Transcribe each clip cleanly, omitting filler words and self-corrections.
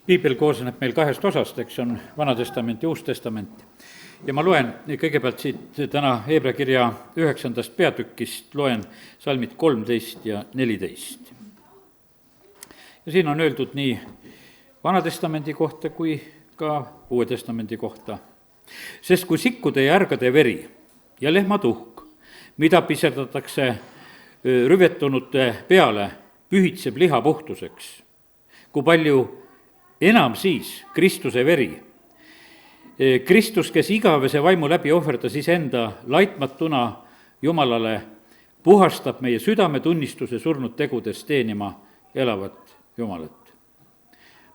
piibel koosneb meil kahest osast, eks on Vana Testament ja Uus Testament. Ja ma loen kõigepealt siit täna Hebra kirja 9. peatükist, loen salmid 13 ja 14. Ja siin on öeldud nii Vana Testamendi kohta kui ka Uue Testamendi kohta. Sest kui sikkude ja ärgade veri ja lehmatuhk, mida piserdatakse rüvetunute peale, pühitseb liha puhtuseks, kui palju enam siis Kristuse veri. Kristus, kes igavese vaimu läbi ohverdas iseenda laitmatuna Jumalale, puhastab meie südametunnistuse surnud tegudes teenima elavat Jumalat.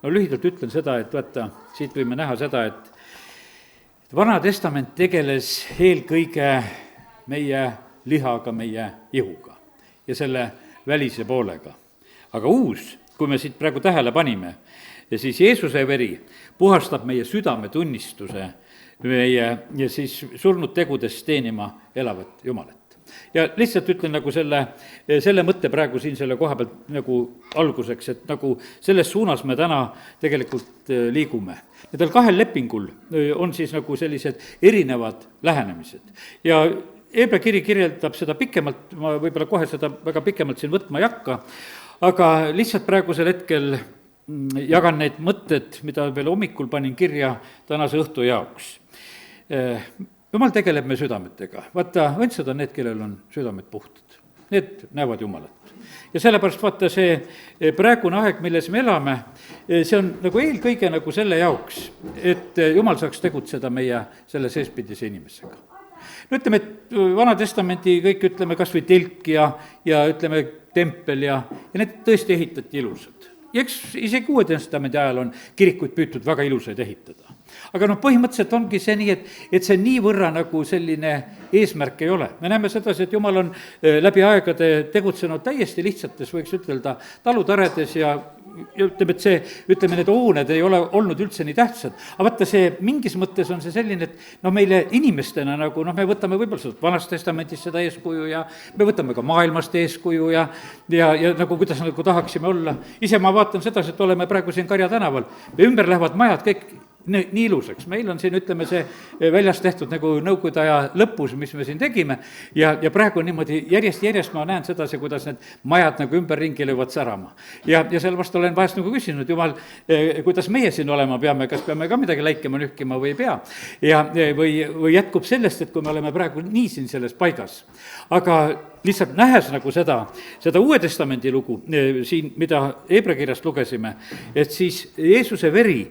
No lühidalt ütlen seda, et vaata, siit võime näha seda, et Vana Testament tegeles eelkõige meie lihaga, meie ihuga ja selle välise poolega. Aga uus, kui me siit praegu tähele panime, ja siis Jeesuse veri puhastab meie südametunnistuse meie ja siis surnud tegudes teenima elavat Jumalat. Ja lihtsalt ütlen nagu selle mõtte praegu siin selle koha pealt nagu alguseks, et nagu selles suunas me täna tegelikult liigume. Nendel kahel lepingul on siis nagu sellised erinevad lähenemised. Ja Hebra kiri kirjeldab seda pikemalt, ma võib-olla kohe seda väga pikemalt siin võtma ei hakka, aga lihtsalt praegusel hetkel jagan neid mõtted, mida veel hommikul panin kirja tänase õhtu jaoks. Jumal tegeleb me südametega. Vaata, õndsad on need, kellel on südamed puhtad. Need näevad Jumalat. Ja sellepärast vaata see praegune aeg, milles me elame, see on nagu eelkõige nagu selle jaoks, et Jumal saaks tegutseda meie selle seespidise inimesega. No ütleme, et Vana Testamenti kõik ütleme kas või telk ja ütleme tempel ja need tõesti ehitati ilusad. Ja eks isegi Uue Testamendi ajal on kirikuid püütud väga ilusaid ehitada. Aga põhimõtteliselt ongi see nii, et see niivõrra nagu selline eesmärk ei ole. Me näeme sedasi, et Jumal on läbi aegade tegutsenud täiesti lihtsates, võiks ütelda, talutaredes ja ütleme, et need hooned ei ole olnud üldse nii tähtsad. Aga vaata, see mingis mõttes on see selline, et meile inimestena nagu, me võtame võib-olla seda Vanast Testamendist seda eeskuju ja me võtame ka maailmast eeskuju ja nagu kuidas nagu tahaksime olla. Ise ma vaatan sedasi, et oleme praegu siin Karja tänaval, me ümber lähevad majad kõik nii ilusaks. Meil on siin, ütleme, see väljas tehtud nagu nõukogude aja lõpus, mis me siin tegime ja praegu niimoodi järjest ma näen sedasi, kuidas need majad nagu ümberringi löövad särama. Ja sellepärast olen vahest nagu küsinud, Jumal, kuidas meie siin olema peame, kas peame ka midagi läikema, nühkima või ei pea. Või jätkub sellest, et kui me oleme praegu nii siin selles paigas. Aga lihtsalt nähes nagu seda Uue Testamendi lugu siin, mida Hebra kirjast lugesime, et siis Jeesuse veri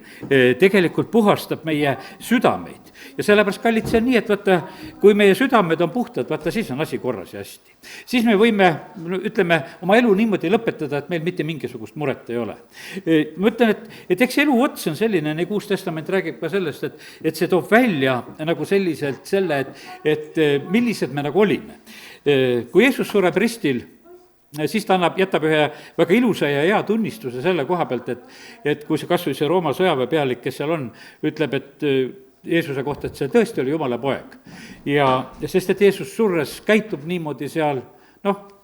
tegelikult puhastab meie südameid. Ja sellepärast, kallid, see on nii, et vaata, kui meie südamed on puhtad, vaata, siis on asi korras ja hästi. Siis me võime, ütleme, oma elu niimoodi lõpetada, et meil mitte mingisugust muret ei ole. Ma ütlen, et eks elu ots on selline, nagu Uus Testament räägib ka sellest, et see toob välja nagu selliselt selle, et millised me nagu olime. Kui Jeesus sureb ristil, siis ta jätab ühe väga ilusa ja hea tunnistuse selle koha pealt, et kui see kas või see Rooma sõjaväepealik, kes seal on, ütleb, et Jeesuse kohta, et see tõesti oli Jumala poeg. Ja sest, et Jeesus surres käitub niimoodi seal,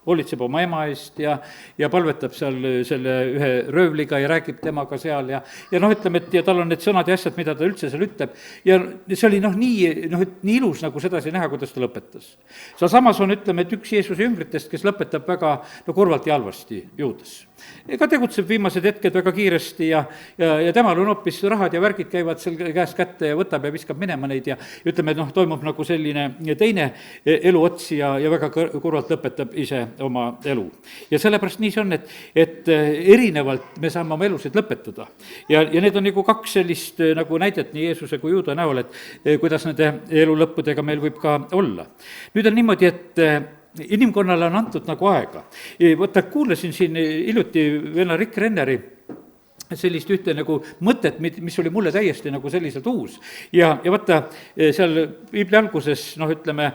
hoolitseb oma ema eest ja palvetab seal selle ühe röövliga ja räägib temaga seal ja ütleme, et ja tal on need sõnad ja asjad, mida ta üldse seal ütleb. Ja see oli nii ilus nagu sedasi näha, kuidas ta lõpetas. Samas on, ütleme, et üks Jeesuse jüngritest, kes lõpetab väga kurvalt ja halvasti Juudas. Ega tegutseb viimased hetked väga kiiresti ja temal on hoopis rahad ja värgid käivad seal käest kätte ja võtab ja viskab minema neid ja ütleme, toimub nagu selline teine eluotsi ja väga kurvalt lõpetab ise oma elu. Ja sellepärast nii see on, et erinevalt me saame oma elusid lõpetada. Ja need on nagu kaks sellist nagu näidet nii Jeesuse kui Juuda näol, et kuidas nende elu lõppudega meil võib ka olla. Nüüd on niimoodi, et inimkonnale on antud nagu aega. Võtta, kuulasin siin hiljuti venna Rick Renneri sellist ühte nagu mõtet, mis oli mulle täiesti nagu selliselt uus. Ja vaata, seal Piibli alguses, ütleme,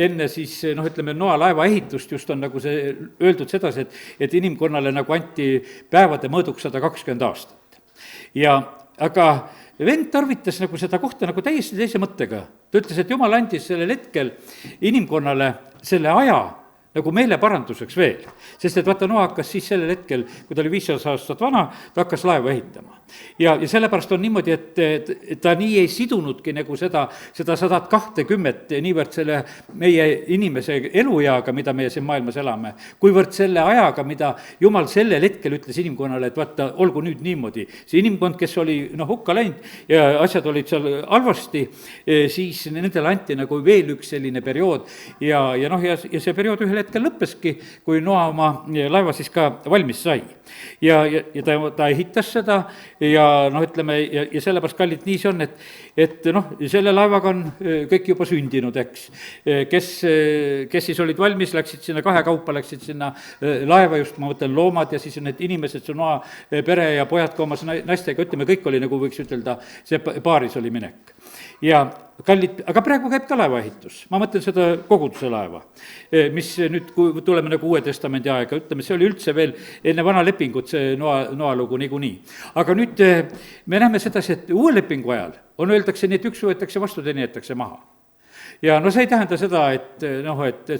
enne siis, ütleme, Noa laeva ehitust just on nagu see öeldud sedasi, et inimkonnale nagu anti päevade mõõduks 120 aastat. Aga vend tarvitas nagu seda kohta nagu täiesti teise mõttega. Ta ütles, et Jumal andis sellel hetkel inimkonnale selle aja nagu meeleparanduseks veel. Sest et vaata, Noa hakkas siis sellel hetkel, kui ta oli 500 aastat vana, ta hakkas laeva ehitama. Ja sellepärast on niimoodi, et ta nii ei sidunudki nagu seda 120 niivõrd selle meie inimese elueaga, mida meie siin maailmas elame, kuivõrd selle ajaga, mida Jumal sellel hetkel ütles inimkonnale, et vaata, olgu nüüd niimoodi. See inimkond, kes oli hukka läinud ja asjad olid seal halvasti, siis nendele anti nagu veel üks selline periood ja see periood ühel hetkel lõppeski, kui Noa oma laeva siis ka valmis sai. Ja ta ehitas seda ja ütleme, ja sellepärast, kallid, nii see on, et selle laevaga on kõik juba sündinud, eks. Kes siis olid valmis, läksid sinna kahekaupa, läksid sinna laeva, just ma mõtlen loomad ja siis need inimesed, see Noa pere ja pojad ka oma naistega, ütleme, kõik oli nagu võiks ütelda, see paaris oli minek. Ja kallid, aga praegu käib ka laevaehitus, ma mõtlen seda koguduse laeva, mis nüüd, kui tuleme nagu Uue Testamendi aega, ütleme, see oli üldse veel enne vana lepingut, see Noa lugu niikuinii. Aga nüüd me näeme sedasi, et uue lepingu ajal öeldakse nii, et üks võetakse vastu, teine jäetakse maha. Ja see ei tähenda seda, et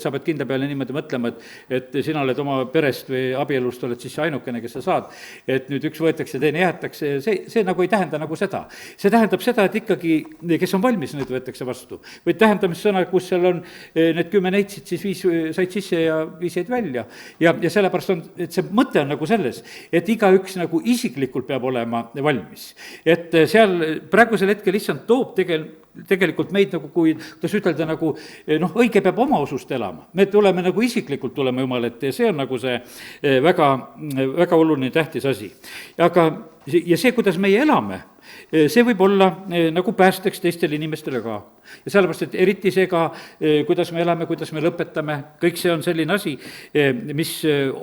sa pead kindla peale niimoodi mõtlema, et sina oled oma perest või abielust oled siis ainukene, kes sa saad, et nüüd üks võetakse, teine jäetakse, see nagu ei tähenda nagu seda. See tähendab seda, et ikkagi, kes on valmis, need võetakse vastu. Või tähendamissõna, kus seal on need 10 neitsid, siis 5 said sisse ja 5 jäid välja. Ja sellepärast on, et see mõte on nagu selles, et igaüks nagu isiklikult peab olema valmis. Et seal praegusel hetkel issand toob tegelikult meid nagu, kuidas ütelda, nagu õige peab oma usust elama. Me tuleme nagu isiklikult tulema Jumal ette ja see on nagu see väga, väga oluline tähtis asi. Aga ja see, kuidas meie elame, see võib olla nagu päästeks teistele inimestele ka. Ja sellepärast, et eriti see ka, kuidas me elame, kuidas me lõpetame, kõik see on selline asi, mis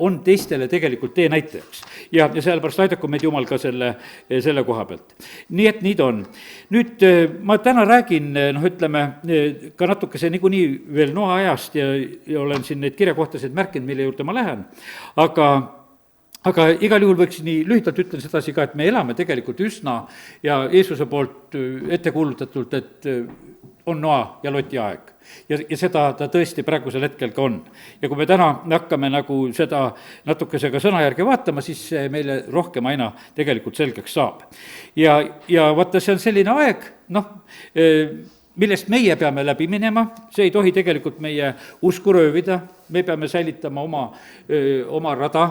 on teistele tegelikult tee näitajaks. Ja sellepärast aidaku meid Jumal ka selle koha pealt. Nii et nii ta on. Nüüd ma täna räägin, ütleme, ka natukese niikuinii veel Noa ajast ja olen siin neid kirjakohtasid märkinud, mille juurde ma lähen, aga igal juhul võiks nii lühidalt ütlen sedasi ka, et me elame tegelikult üsna ja Jeesuse poolt ette kuulutatult, et on Noa ja Loti aeg. Ja seda ta tõesti praegusel hetkel ka on. Ja kui me täna hakkame nagu seda natukese ka sõna järgi vaatama, siis see meile rohkem aina tegelikult selgeks saab. Ja vaata, see on selline aeg, millest meie peame läbi minema, see ei tohi tegelikult meie usku röövida, me peame säilitama oma rada.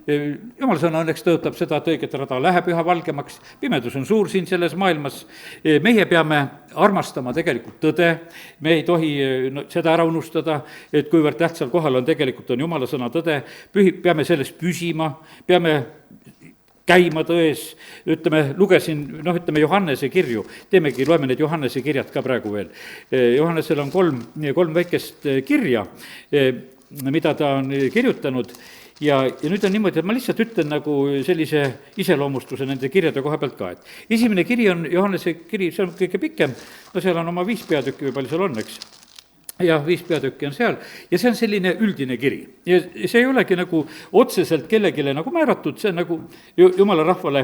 Jumal sõna õnneks tõotab seda, et õiget rada läheb üha valgemaks, pimedus on suur siin selles maailmas, meie peame armastama tegelikult tõde, me ei tohi seda ära unustada, et kuivõrd tähtsal kohal on tegelikult on Jumala sõna tõde, peame selles püsima, peame käima tões, lugesin, Johannese kirju, loeme need Johannese kirjad ka praegu veel. Johannesel on kolm väikest kirja, mida ta on kirjutanud ja nüüd on niimoodi, et ma lihtsalt ütlen nagu sellise iseloomustuse nende kirjade koha pealt ka, et esimene kiri on Johannese kiri, see on kõige pikem, seal on oma 5 peatükki või palju seal on, eks. Jah, 5 peatükki on seal ja see on selline üldine kiri ja see ei olegi nagu otseselt kellegile nagu määratud, see on nagu Jumala rahvale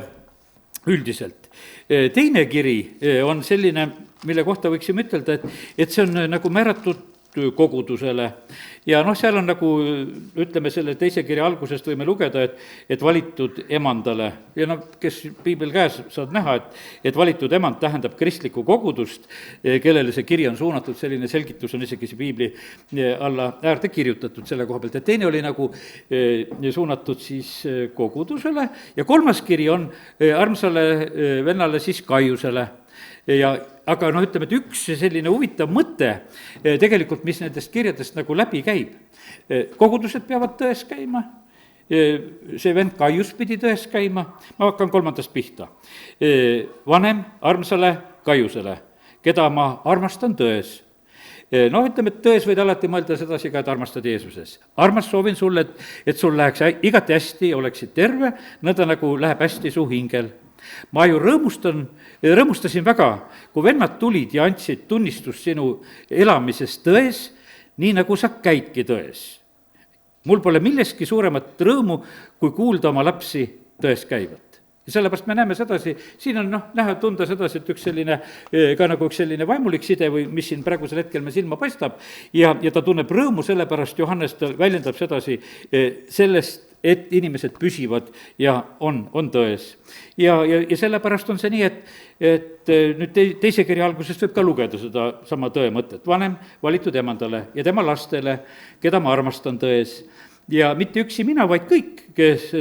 üldiselt. Teine kiri on selline, mille kohta võiksime ütelda, et see on nagu määratud kogudusele ja seal on nagu, ütleme, selle teise kirja algusest võime lugeda, et valitud emandale ja kes piibel käes saad näha, et valitud emand tähendab kristlikku kogudust, kellele see kiri on suunatud, selline selgitus on isegi see piibli alla äärde kirjutatud selle koha pealt, et teine oli nagu suunatud siis kogudusele ja kolmas kiri on armsale vennale siis Kaiusele. Aga ütleme, et üks selline huvitav mõte tegelikult, mis nendest kirjadest nagu läbi käib. Kogudused peavad tões käima, see vend Kaius pidi tões käima, ma hakkan 3. pihta. Vanem armsale Kaiusele, keda ma armastan tões. Ütleme, et tões võid alati mõelda sedasi ka, et armastad Jeesuses. Armas soovin sulle, et sul läheks igati hästi, oleksid terve, nõnda nagu läheb hästi su hingel. Ma ju rõõmustasin väga, kui vennad tulid ja andsid tunnistust sinu elamisest tões, nii nagu sa käidki tões. Mul pole milleski suuremat rõõmu, kui kuulda oma lapsi tões käivat. ja sellepärast me näeme sedasi, siin on näha, tunda sedasi, et üks selline, ka nagu üks selline vaimulik side või mis siin praegusel hetkel me silma paistab ja ta tunneb rõõmu, sellepärast Johannes ta väljendab sedasi sellest, et inimesed püsivad ja on tões. Ja sellepärast on see nii, et nüüd teise kirja algusest võib ka lugeda seda sama tõe mõtet. Vanem valitud emandale ja tema lastele, keda ma armastan tões. Ja mitte üksi mina, vaid kõik, kes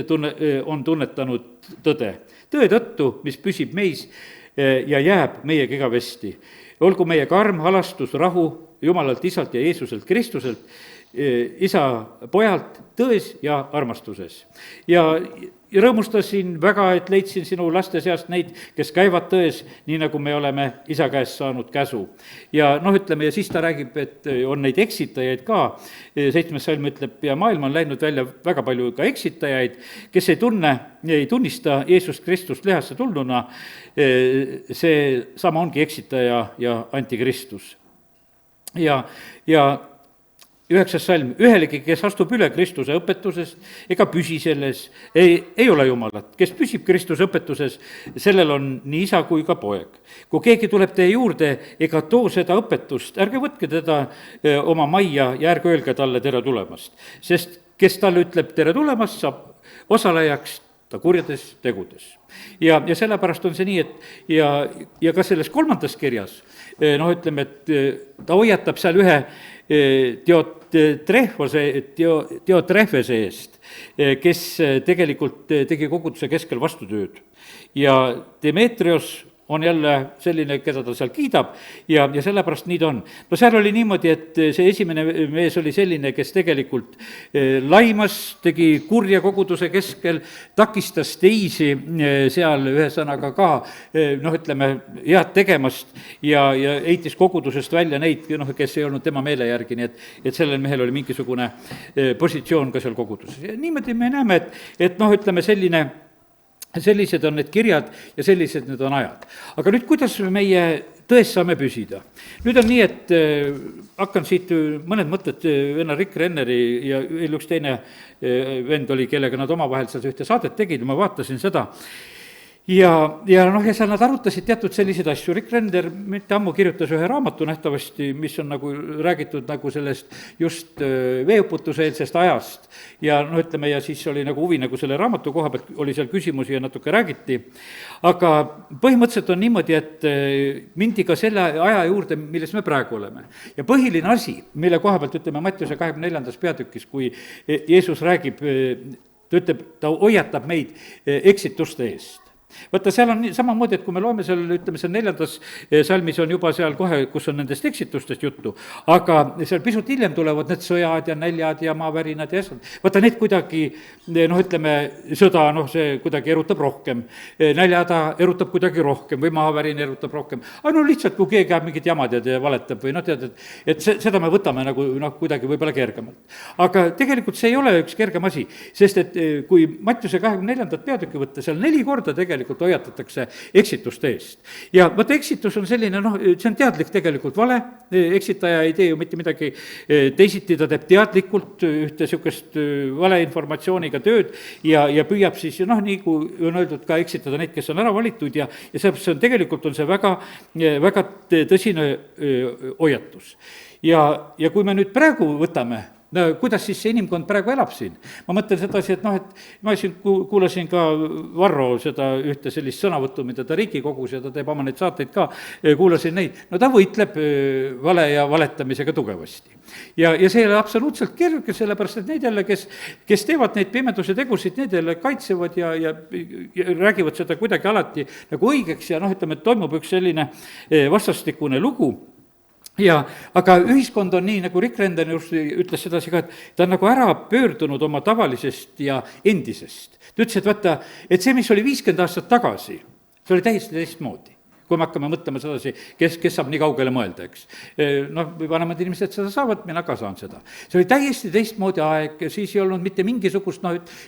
on tunnetanud tõde. Tõe tõttu, mis püsib meis ja jääb meiega igavesti. Olgu meiega arm, halastus, rahu Jumalalt, Isalt ja Jeesuselt Kristuselt, Isa pojalt tões ja armastuses. Ja rõõmustasin väga, et leidsin sinu laste seast neid, kes käivad tões, nii nagu me oleme isa käest saanud käsu. Ja ütleme, ja siis ta räägib, et on neid eksitajaid ka, 7. salm ütleb, ja maailma on läinud välja väga palju ka eksitajaid, kes ei tunnista Jeesust Kristust lihasse tulnuna, see sama ongi eksitaja ja antikristus. Ja 9. salm, ühelegi, kes astub üle Kristuse õpetusest ega püsi selles, ei ole Jumalat. Kes püsib Kristuse õpetuses, sellel on nii isa kui ka poeg. Kui keegi tuleb teie juurde ega too seda õpetust, ärge võtke teda oma majja ja ärge öelge talle tere tulemast. Sest kes talle ütleb tere tulemast, saab osalejaks ta kurjades tegudes. Ja sellepärast on see nii, et ja ka selles 3. kirjas, ütleme, et ta hoiatab seal ühe Diotrefese eest, kes tegelikult tegi koguduse keskel vastutööd. Ja Demetrios on jälle selline, keda ta seal kiidab ja sellepärast nii ta on. No seal oli niimoodi, et see esimene mees oli selline, kes tegelikult laimas, tegi kurja koguduse keskel, takistas teisi seal ühesõnaga ka, ütleme, head tegemast ja heitis kogudusest välja neid, kes ei olnud tema meele järgi, nii et sellel mehel oli mingisugune positsioon ka seal koguduses. Ja niimoodi me näeme, et ütleme, sellised on need kirjad ja sellised need on ajad. Aga nüüd, kuidas meie tões saame püsida? Nüüd on nii, et hakkan siit mõned mõtted venna Rick Renneri ja veel üks teine vend oli, kellega nad omavahel seal ühte saadet tegid ja ma vaatasin seda. Ja seal nad arutasid teatud selliseid asju. Rick Renner mitte ammu kirjutas ühe raamatu nähtavasti, mis on nagu räägitud nagu sellest just veeuputuse eelsest ajast. Ja ütleme, ja siis oli nagu huvi nagu selle raamatu koha pealt, oli seal küsimusi ja natuke räägiti. Aga põhimõtteliselt on niimoodi, et mindi ka selle aja juurde, milles me praegu oleme. Ja põhiline asi, mille koha pealt ütleme Mattiuse 24. peatükis, kui Jeesus räägib, ta ütleb, ta hoiatab meid eksituste eest. Vaata, seal on samamoodi, et kui me loeme seal, ütleme, seal 4. salmis on juba seal kohe, kus on nendest eksitustest juttu, aga seal pisut hiljem tulevad need sõjad ja näljad ja maavärinad ja asjad. Vaata, need kuidagi, ütleme, sõda, see kuidagi erutab rohkem, näljada erutab kuidagi rohkem või maavärin erutab rohkem. Aga lihtsalt, kui keegi ajab mingid jamad ja valetab või tead, et seda me võtame nagu kuidagi võib-olla kergemalt. Aga tegelikult see ei ole üks kergem asi, sest et kui Mattiuse 24. peatükki võtta, seal 4 korda tegelikult hoiatatakse eksituste eest. Ja vaata, eksitus on selline, see on teadlik tegelikult vale, eksitaja ei tee ju mitte midagi teisiti, ta teeb teadlikult ühte niisugust valeinformatsiooniga tööd ja püüab siis, nii kui on öeldud, ka eksitada neid, kes on ära valitud ja see on tegelikult on see väga, väga tõsine hoiatus. Ja kui me nüüd praegu võtame, kuidas siis see inimkond praegu elab siin? Ma mõtlen sedasi, et ma siin kuulasin ka Varro seda ühte sellist sõnavõttu, mida ta Riigikogus ja ta teeb oma neid saateid ka, kuulasin neid. Ta võitleb vale ja valetamisega tugevasti. Ja see ei ole absoluutselt kerge, sellepärast, et neid jälle, kes teevad neid pimeduse tegusid, need jälle kaitsevad ja räägivad seda kuidagi alati nagu õigeks ja ütleme, et toimub üks selline vastastikune lugu. Aga ühiskond on nii, nagu Rick Render ütles sedasi ka, et ta on nagu ära pöördunud oma tavalisest ja endisest. Ta ütles, et vaata, et see, mis oli 50 aastat tagasi, see oli täiesti teistmoodi. Kui me hakkame mõtlema sedasi, kes saab nii kaugele mõelda, eks. Vanemad inimesed seda saavad, mina ka saan seda. See oli täiesti teistmoodi aeg, siis ei olnud mitte mingisugust,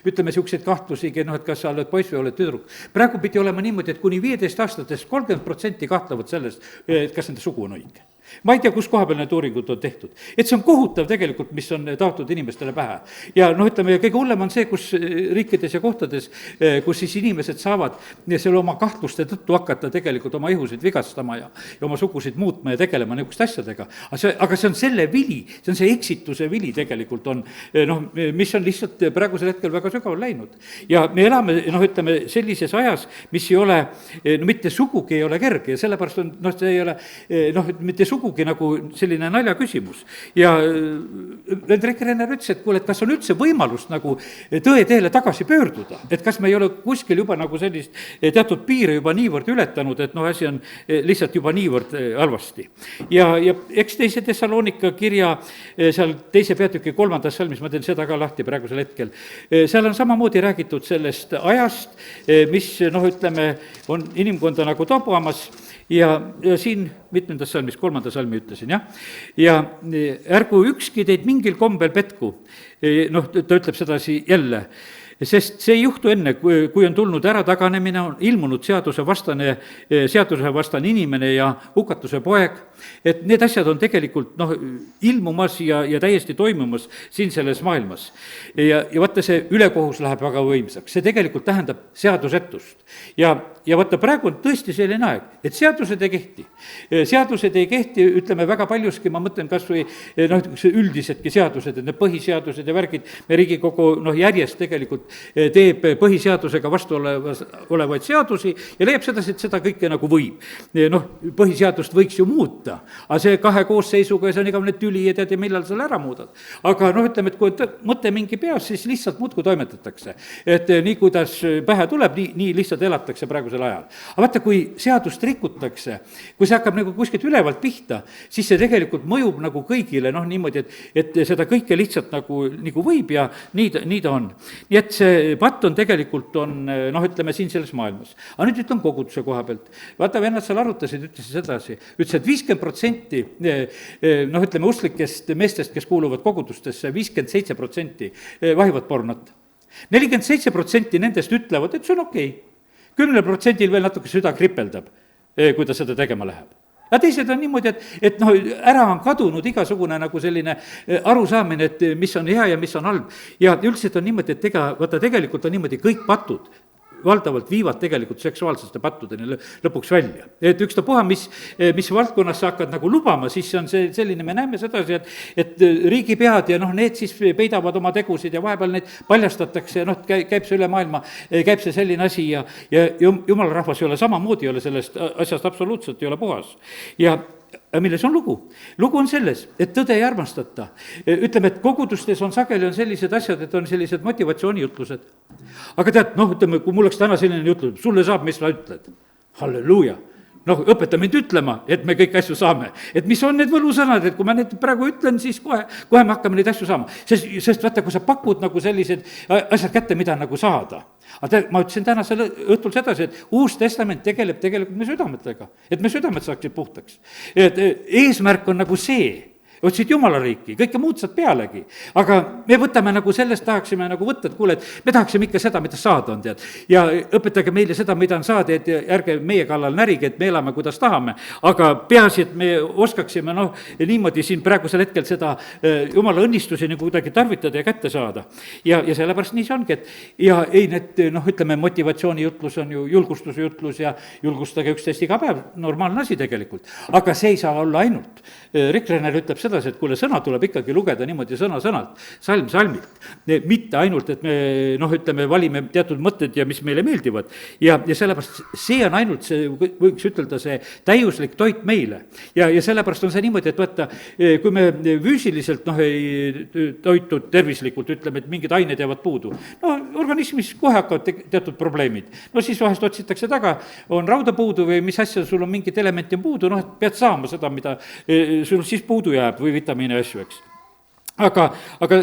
ütleme, niisuguseid kahtlusigi, et kas sa oled poiss või oled tüdruk. Praegu pidi olema niimoodi, et kuni 15 aastatest 30% kahtlevad sellest, et kas nende sugu on õige. ma ei tea, kus koha peal need uuringud on tehtud, et see on kohutav tegelikult, mis on taotud inimestele pähe. ja noh, ütleme, kõige hullem on see, kus riikides ja kohtades, kus siis inimesed saavad selle oma kahtluste tõttu hakata tegelikult oma ihusid vigastama ja oma sugusid muutma ja tegelema niisuguste asjadega. Aga see on selle vili, see on see eksituse vili tegelikult on, noh, mis on lihtsalt praegusel hetkel väga sügavalt läinud. ja me elame, noh, ütleme, sellises ajas, mis ei ole, no mitte sugugi ei ole kerge ja sellepärast on, noh, see ei ole, noh, mitte sugugi nagu selline naljaküsimus. ja Hendrik Renner ütles, et kuule, et kas on üldse võimalust nagu tõe teele tagasi pöörduda, et kas me ei ole kuskil juba nagu sellist teatud piire juba niivõrd ületanud, et noh, asi on lihtsalt juba niivõrd halvasti. ja eks teise Thessalonika kirja seal 2. peatüki 3. salmis, ma teen seda ka lahti praegusel hetkel, seal on samamoodi räägitud sellest ajast, mis noh, ütleme, on inimkonda nagu tabamas. ja siin 7. salmis, 3. salmi ütlesin, jah, ja ärgu ükski teid mingil kombel petku, noh, ta ütleb sedasi jälle, sest see ei juhtu enne, kui on tulnud ärataganemine, on ilmunud seadusevastane inimene ja hukatuse poeg, et need asjad on tegelikult noh, ilmumas ja täiesti toimumas siin selles maailmas. ja vaata, see ülekohus läheb väga võimsaks, see tegelikult tähendab seadusetust. ja vaata, praegu on tõesti selline aeg, et seadused ei kehti. Seadused ei kehti, ütleme väga paljuski, ma mõtlen kas või noh, üldisedki seadused, et need põhiseadused ja värgid, me Riigikogu noh, järjest tegelikult teeb põhiseadusega vastu olevaid seadusi ja leiab sedasi, et seda kõike nagu võib. noh, põhiseadust võiks ju muuta, aga see 2 koosseisuga ja see on igavene tüli ja tead, ja millal selle ära muudad. aga noh, ütleme, et kui mõte mingi peas, siis lihtsalt muudkui toimetatakse. et nii, kuidas pähe tuleb, nii lihtsalt elatakse praegusel ajal. aga vaata, kui seadust rikutakse, kui see hakkab nagu kuskilt ülevalt pihta, siis see tegelikult mõjub nagu kõigile noh, niimoodi, et seda kõike lihtsalt nagu võib ja nii ta on. nii et see patt on tegelikult on noh, ütleme siin selles maailmas. aga nüüd ütlen koguduse koha pealt. vaata, vennad seal arutasid, ütlesid sedasi, ütlesid, et 50% noh, ütleme usklikest meestest, kes kuuluvad kogudustesse, 57% vahivad pornot. 47% nendest ütlevad, et see on okei. 10% veel natuke süda kripeldab, kui ta seda tegema läheb. aga teised on niimoodi, et noh, ära on kadunud igasugune nagu selline arusaamine, et mis on hea ja mis on halb. ja üldiselt on niimoodi, et vaata, tegelikult on niimoodi, kõik patud valdavalt viivad tegelikult seksuaalsete pattudeni lõpuks välja. et ükstapuha, mis valdkonnas sa hakkad nagu lubama, siis on see selline, me näeme sedasi, et riigipead ja noh, need siis peidavad oma tegusid ja vahepeal neid paljastatakse ja noh, käib see üle maailma, käib see selline asi ja jumala rahvas ei ole samamoodi, ei ole sellest asjast absoluutselt, ei ole puhas. ja milles on lugu? lugu on selles, et tõde ei armastata. ütleme, et kogudustes on sageli on sellised asjad, et on sellised motivatsioonijutlused. aga tead, noh, ütleme, kui mul oleks täna selline jutlus, sulle saab, mis sa ütled. Halleluuja! noh, õpeta mind ütlema, et me kõiki asju saame. et mis on need võlusõnad, et kui ma need praegu ütlen, siis kohe me hakkame neid asju saama. sest vaata, kui sa pakud nagu sellised asjad kätte, mida nagu saada. aga ma ütlesin tänasel õhtul sedasi, et Uus Testament tegeleb tegelikult me südametega, et me südamed saaksid puhtaks. et eesmärk on nagu see, otsid Jumala riiki, kõike muud saad pealegi. aga me võtame nagu sellest, tahaksime nagu võtta, et kuule, et me tahaksime ikka seda, mida saada on, tead. ja õpetage meile seda, mida on saada, et ärge meie kallal närige, et me elame, kuidas tahame. aga peaasi, et me oskaksime noh, niimoodi siin praegusel hetkel seda Jumala õnnistusi nagu kuidagi tarvitada ja kätte saada. ja sellepärast nii see ongi, et ja ei, need noh, ütleme, motivatsioonijutlus on ju julgustusjutlus ja julgustage üksteist iga päev, normaalne asi tegelikult. aga see ei saa olla ainult. Rick Renner ütleb sedasi, et kuule, sõna tuleb ikkagi lugeda niimoodi sõna-sõnalt, salm salmilt. mitte ainult, et me noh, ütleme, valime teatud mõtted ja mis meile meeldivad. ja sellepärast see on ainult see, võiks ütelda, see täiuslik toit meile. ja sellepärast on see niimoodi, et vaata, kui me füüsiliselt noh, ei toitu tervislikult, ütleme, et mingid ained jäävad puudu. no organismis kohe hakkavad teatud probleemid. no siis vahest otsitakse taga, on rauda puudu või mis asja, sul on mingit elementi on puudu, noh, et pead saama seda, mida sul siis puudu jääb või vitamiine asju, eks. aga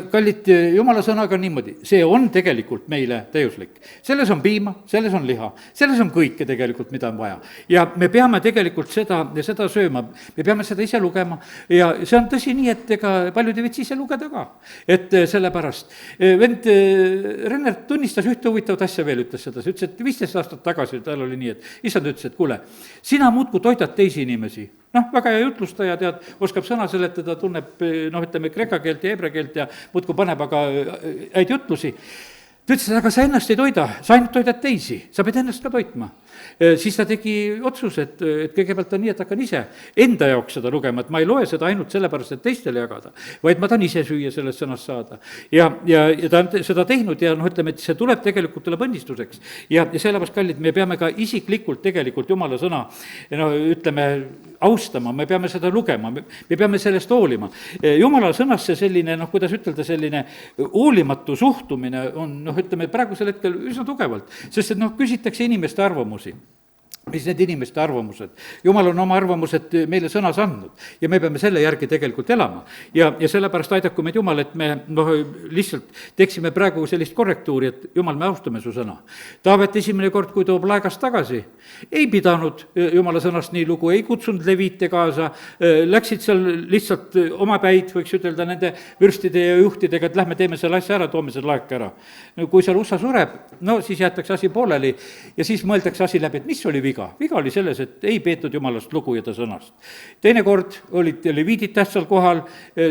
kallid, Jumala sõnaga on niimoodi, see on tegelikult meile täiuslik. selles on piima, selles on liha, selles on kõike tegelikult, mida on vaja. ja me peame tegelikult seda sööma, me peame seda ise lugema ja see on tõsi nii, et ega paljud ei viitsi ise lugeda ka. et sellepärast, vend Renner tunnistas ühte huvitavat asja veel, ütles seda, see ütles, et 15 aastat tagasi tal oli nii, et issand ütles, et kuule, sina muudkui toidad teisi inimesi, noh, väga hea jutlustaja, tead, oskab sõna seletada, tunneb noh, ütleme kreeka keelt ja heebrea keelt ja muudkui paneb aga häid jutlusi. Ta ütles, aga sa ennast ei toida, sa ainult toidad teisi, sa pead ennast ka toitma. Siis ta tegi otsuse, et kõigepealt on nii, et hakkan ise enda jaoks seda lugema, et ma ei loe seda ainult sellepärast, et teistele jagada, vaid ma tahan ise süüa sellest sõnast saada. Ja ta on seda teinud ja noh, ütleme, et see tegelikult tuleb õnnistuseks. Ja sellepärast, kallid, me peame ka isiklikult tegelikult Jumala sõna, no ütleme, austama, me peame seda lugema, me peame sellest hoolima. Jumala sõnasse selline, noh, kuidas ütelda, selline hoolimatu suhtumine on, noh, ütleme, praegusel hetkel üsna tugevalt, sest et noh, küsitakse inimeste arvamusi. Mis need inimeste arvamused? Jumal on oma arvamused meile sõnas andnud ja me peame selle järgi tegelikult elama. Ja sellepärast aidaku meid Jumal, et me noh, lihtsalt teeksime praegu sellist korrektuuri, et Jumal, me austame su sõna. Taavet esimene kord, kui toob laegast tagasi, ei pidanud Jumala sõnast nii lugu, ei kutsunud leviite kaasa, läksid seal lihtsalt oma päid, võiks ütelda, nende vürstide ja juhtidega, et lähme teeme selle asja ära, toome selle laeka ära. Kui seal USA sureb, no siis jäetakse asi pooleli ja siis mõeldakse asi läbi, et mis oli viga oli selles, et ei peetud Jumalast lugu ja ta sõnast. Teinekord olid leviidid tähtsal kohal,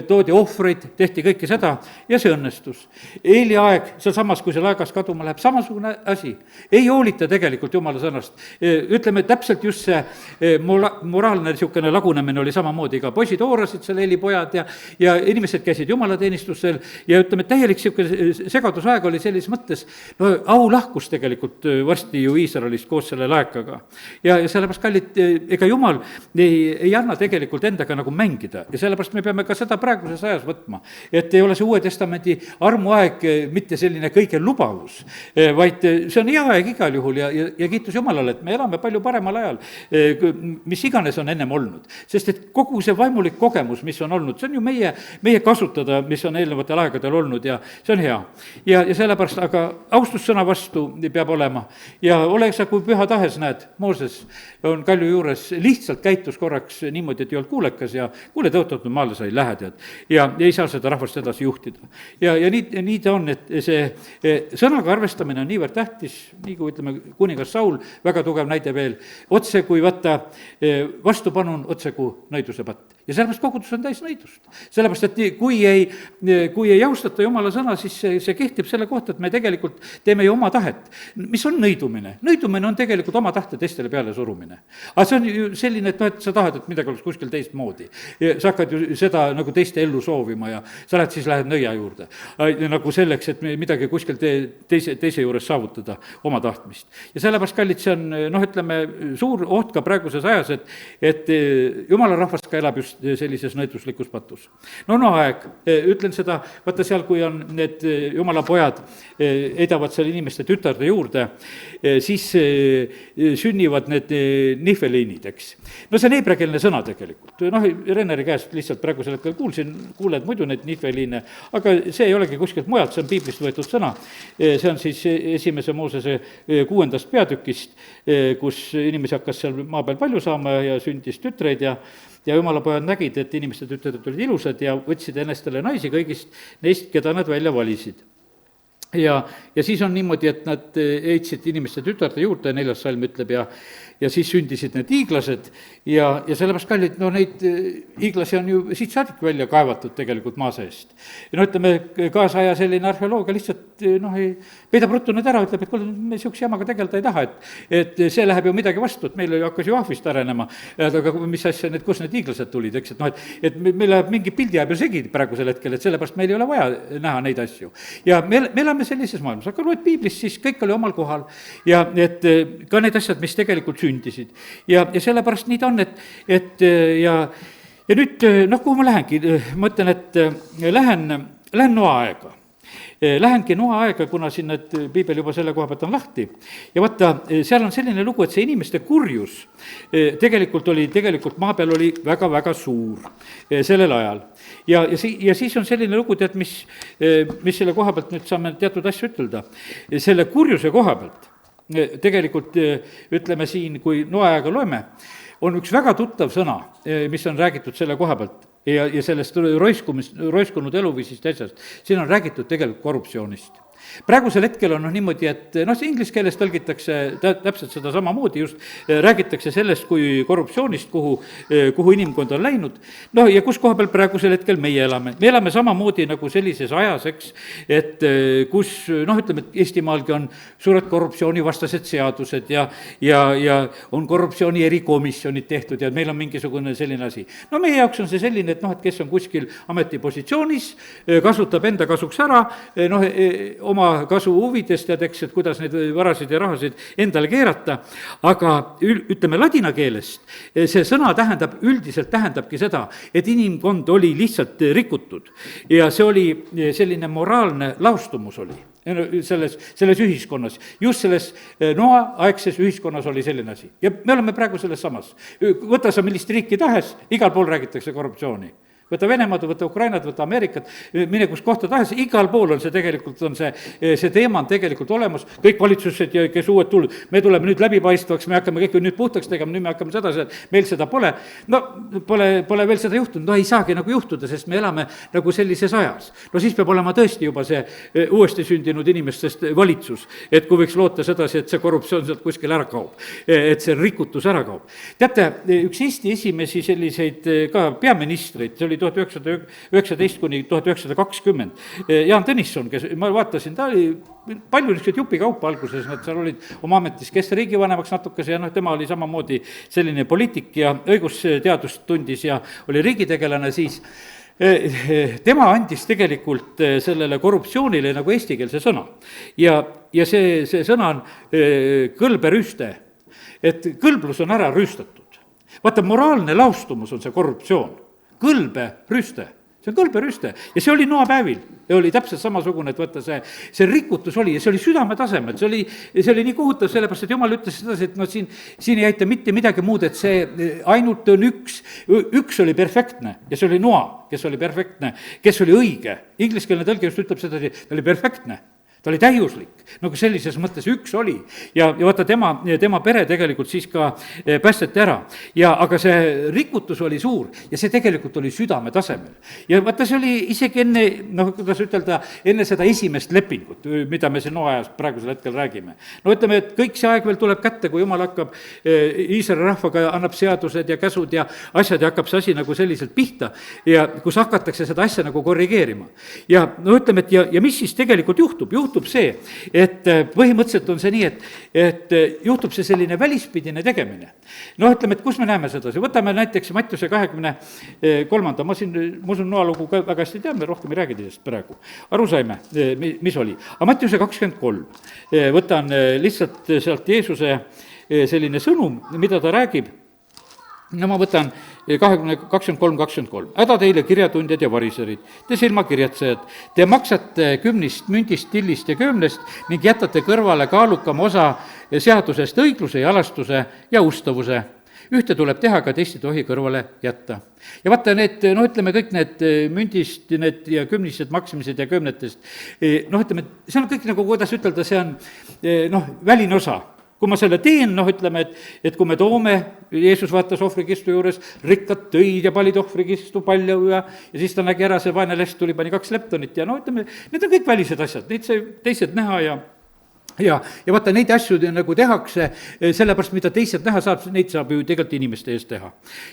toodi ohvreid, tehti kõike seda ja see õnnestus. Eeli aeg, sealsamas, kui see laegas kaduma läheb, samasugune asi. Ei hoolita tegelikult Jumala sõnast. Ütleme, täpselt just see moraalne niisugune lagunemine oli samamoodi, ka poisid hoorasid seal, Eeli pojad ja inimesed käisid jumalateenistusel ja ütleme, täielik niisugune segadusaeg oli sellises mõttes, no au lahkus tegelikult varsti ju Iisraelist koos selle laekaga. Ja sellepärast, kallid, ega Jumal ei anna tegelikult endaga nagu mängida ja sellepärast me peame ka seda praeguses ajas võtma, et ei ole see Uue Testamendi armuaeg mitte selline kõige lubavus, vaid see on hea aeg igal juhul ja kiitus Jumalale, et me elame palju paremal ajal, mis iganes on ennem olnud. Sest et kogu see vaimulik kogemus, mis on olnud, see on ju meie kasutada, mis on eelnevatel aegadel olnud ja see on hea. Ja sellepärast, aga austussõna vastu peab olema ja ole sa, kui püha tahes näed, Mooses on kalju juures, lihtsalt käitus korraks niimoodi, et ei olnud kuulekas ja kuule, tõotatud maale sa ei lähe, tead. Ja ei saa seda rahvast edasi juhtida. Ja nii ta on, et see sõnaga arvestamine on niivõrd tähtis, nii kui ütleme, kuningas Saul, väga tugev näide veel, otse kui võtta vastupanun, otse kui nõiduse patt. Ja sellepärast kogudus on täis nõidust. Sellepärast, et kui ei austata Jumala sõna, siis see kehtib selle kohta, et me tegelikult teeme ju oma tahet. Mis on nõidumine? Nõidumine on tegelikult oma tahte teistele peale surumine. Aga see on ju selline, et noh, et sa tahad, et midagi oleks kuskil teistmoodi. Sa hakkad ju seda nagu teiste ellu soovima ja sa lähed nõia juurde. Nagu selleks, et midagi kuskil teise juures saavutada oma tahtmist. Ja sellepärast, kallid, see on, noh, ütleme, suur oht ka praeguses ajas, et Jumala rahvas ka elab just sellises nõiduslikus patus. No aeg, ütlen seda, vaata seal, kui on need Jumala pojad edavad seal inimeste tütarde juurde, siis sünnivad need nihveliinid, eks. No see on heebreakeelne sõna tegelikult. Noh, Renneri käest lihtsalt praegusel hetkel kuuled muidu neid nihveliine, aga see ei olegi kuskilt mujalt, see on piiblist võetud sõna. See on siis esimese Moosese 6. peatükist, kus inimesi hakkas seal maa peal palju saama ja sündis tütreid ja Jumala pojad nägid, et inimeste tütred olid ilusad ja võtsid ennestele naisi kõigist neist, keda nad välja valisid. Ja siis on niimoodi, et nad heitsid inimeste tütarde juurde, 4. salm ütleb, ja siis sündisid need hiiglased ja sellepärast, kallid, no neid hiiglasi on ju siit saadik välja kaevatud tegelikult maa seest. Ja no ütleme, kaasaja selline arheoloogia lihtsalt noh, peidab ruttu need ära, ütleb, et kuule, me niisuguse jamaga tegelda ei taha, et see läheb ju midagi vastu, et meil hakkas ju ahvist arenema, aga mis asja, kus need hiiglased tulid, eks, et noh, et meil läheb mingi pildi jääb ju segi praegusel hetkel, et sellepärast meil ei ole vaja näha neid asju. Ja me elame sellises maailmas, aga loed piiblist, siis kõik oli omal kohal ja et ka need asjad, mis tegelikult sündisid. Ja sellepärast nii ta on, et nüüd, noh, kuhu ma lähengi, ma ütlen, et lähen Noa aega. Lähengi Noa aega, kuna siin need piibel juba selle koha pealt on lahti. Ja vaata, seal on selline lugu, et see inimeste kurjus tegelikult maa peal oli väga-väga suur sellel ajal. Ja siis on selline lugu, tead, mis selle koha pealt nüüd saame teatud asju ütelda. Selle kurjuse koha pealt tegelikult ütleme siin, kui Noa aega loeme, on üks väga tuttav sõna, mis on räägitud selle koha pealt ja sellest roiskunud eluviisist asjast. Siin on räägitud tegelikult korruptsioonist. praegusel hetkel on niimoodi, et see inglise keeles tõlgitakse täpselt seda samamoodi, just räägitakse sellest kui korruptsioonist, kuhu inimkond on läinud. Ja kus koha peal praegusel hetkel meie elame? Me elame samamoodi nagu sellises ajas, eks, et kus ütleme, et Eestimaalgi on suured korruptsioonivastased seadused ja on korruptsiooni erikomisjonid tehtud ja meil on mingisugune selline asi. Meie jaoks on see selline, et et kes on kuskil ametipositsioonis, kasutab enda kasuks ära, oma kasu huvides, tead, eks, et kuidas neid varasid ja rahasid endale keerata, aga ütleme ladina keelest, see sõna üldiselt tähendabki seda, et inimkond oli lihtsalt rikutud ja see oli selline moraalne laustumus oli selles ühiskonnas, just selles noaaegses ühiskonnas oli selline asi. Ja me oleme praegu selles samas. Võta sa millist riiki tahes, igal pool räägitakse korruptsiooni. Võta Venemaad, võta Ukrainat, võta Ameerikat, mine kus kohta tahes, igal pool on see tegelikult, see teema on tegelikult olemas, kõik valitsused ja kes uued tulnud, me tuleme nüüd läbipaistvaks, me hakkame kõik nüüd puhtaks tegema, nüüd me hakkame seda, meil seda pole. Pole veel seda juhtunud, ei saagi nagu juhtuda, sest me elame nagu sellises ajas. Siis peab olema tõesti juba see uuesti sündinud inimestest valitsus, et kui võiks loota sedasi, et see korruptsioon sealt kuskil ära kaob, et see rikutus ära kaob. Teate, üks Eesti esimesi selliseid ka peaministreid, see oli 1919 kuni 1920. Jaan Tõnisson, kes, ma vaatasin, ta oli palju niisugused jupikaupa alguses, nad seal olid oma ametis, kes riigivanemaks natukese ja tema oli samamoodi selline poliitik ja õigusteadust tundis ja oli riigitegelane siis. Tema andis tegelikult sellele korruptsioonile nagu eestikeelse sõna ja see sõna on kõlberüüste, et kõlblus on ära rüüstatud. Vaata, moraalne laustumus on see korruptsioon. Kõlberüüste, see on kõlberüüste ja see oli noapäevil ja oli täpselt samasugune, et võtta see rikutus oli ja see oli südame tasemel, see oli nii kohutav, sellepärast, et Jumal ütles sedasi, et siin ei aita mitte midagi muud, et see ainult on üks oli perfektne ja see oli noa, kes oli perfektne, kes oli õige. Ingliskeelne tõlge just ütleb sedasi, ta oli perfektne. Ta oli täiuslik, nagu sellises mõttes üks oli ja vaata tema pere tegelikult siis ka päästeti ära. Aga see rikutus oli suur ja see tegelikult oli südame tasemel. Ja vaata, see oli isegi enne, kuidas ütelda, enne seda esimest lepingut, mida me siin noaajast praegusel hetkel räägime. Ütleme, et kõik see aeg veel tuleb kätte, kui Jumal hakkab Iisraeli rahvaga, annab seadused ja käsud ja asjad ja hakkab see asi nagu selliselt pihta ja kus hakatakse seda asja nagu korrigeerima. Ja ütleme, et ja mis siis tegelikult juhtub see, et põhimõtteliselt on see nii, et juhtub see selline välispidine tegemine. Ütleme, et kus me näeme seda, võtame näiteks Mattiuse 23. Ma usun noalugu ka väga hästi teame, rohkem ei räägi teisest praegu. Aru saime, mis oli. Aga Mattiuse 23, võtan lihtsalt sealt Jeesuse selline sõnum, mida ta räägib. Ma võtan 23. Häda teile kirjatundjad ja variserid, te silmakirjatsejad, te maksate 10 mündist, tillist ja 10 ning jätate kõrvale kaalukama osa seadusest õigluse ja alastuse ja ustavuse. Ühte tuleb teha, aga teist ei tohi kõrvale jätta. Ja vaata need, ütleme kõik need mündist need ja 10 maksimised ja 10, ütleme, see on kõik nagu, kuidas ütelda, see on väline osa. Kui ma selle teen, ütleme, et kui me toome, Jeesus vaatas ohvrikistu juures, rikkad tõid ja palid ohvrikistu palju ja siis ta nägi ära, see vaene lest tuli, pani 2 leptonit ja ütleme, need on kõik välised asjad, neid sai teised näha ja vaata, neid asju nagu tehakse, sellepärast, mida teised näha saab, neid saab ju tegelikult inimeste eest teha.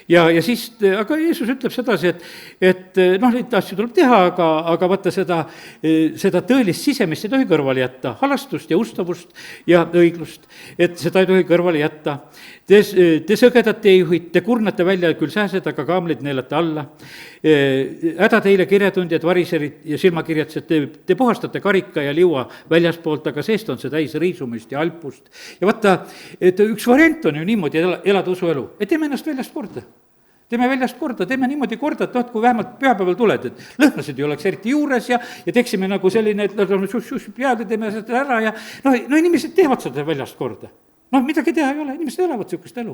Ja siis, aga Jeesus ütleb sedasi, et neid asju tuleb teha, aga vaata seda tõelist sisemist ei tohi kõrvale jätta, halastust ja ustavust ja õiglust, et seda ei tohi kõrvale jätta. Te sõgedate juhid, te kurnate välja küll sääsed, aga kaamlid neelate alla. Häda teile kirjatundjad, variserid ja silmakirjatsed, te puhastate karika ja liua väljaspoolt, aga seest on see täis riisumist ja alpust. Ja vaata, et üks variant on ju niimoodi elada usuelu, et teeme ennast väljast korda. Teeme väljast korda, teeme niimoodi korda, et kui vähemalt pühapäeval tuled, et lõhnasid ei oleks eriti juures ja teeksime nagu selline, et pead ja teeme seda ära ja inimesed teevad seda väljast korda. Midagi teha ei ole, inimesed elavad niisugust elu.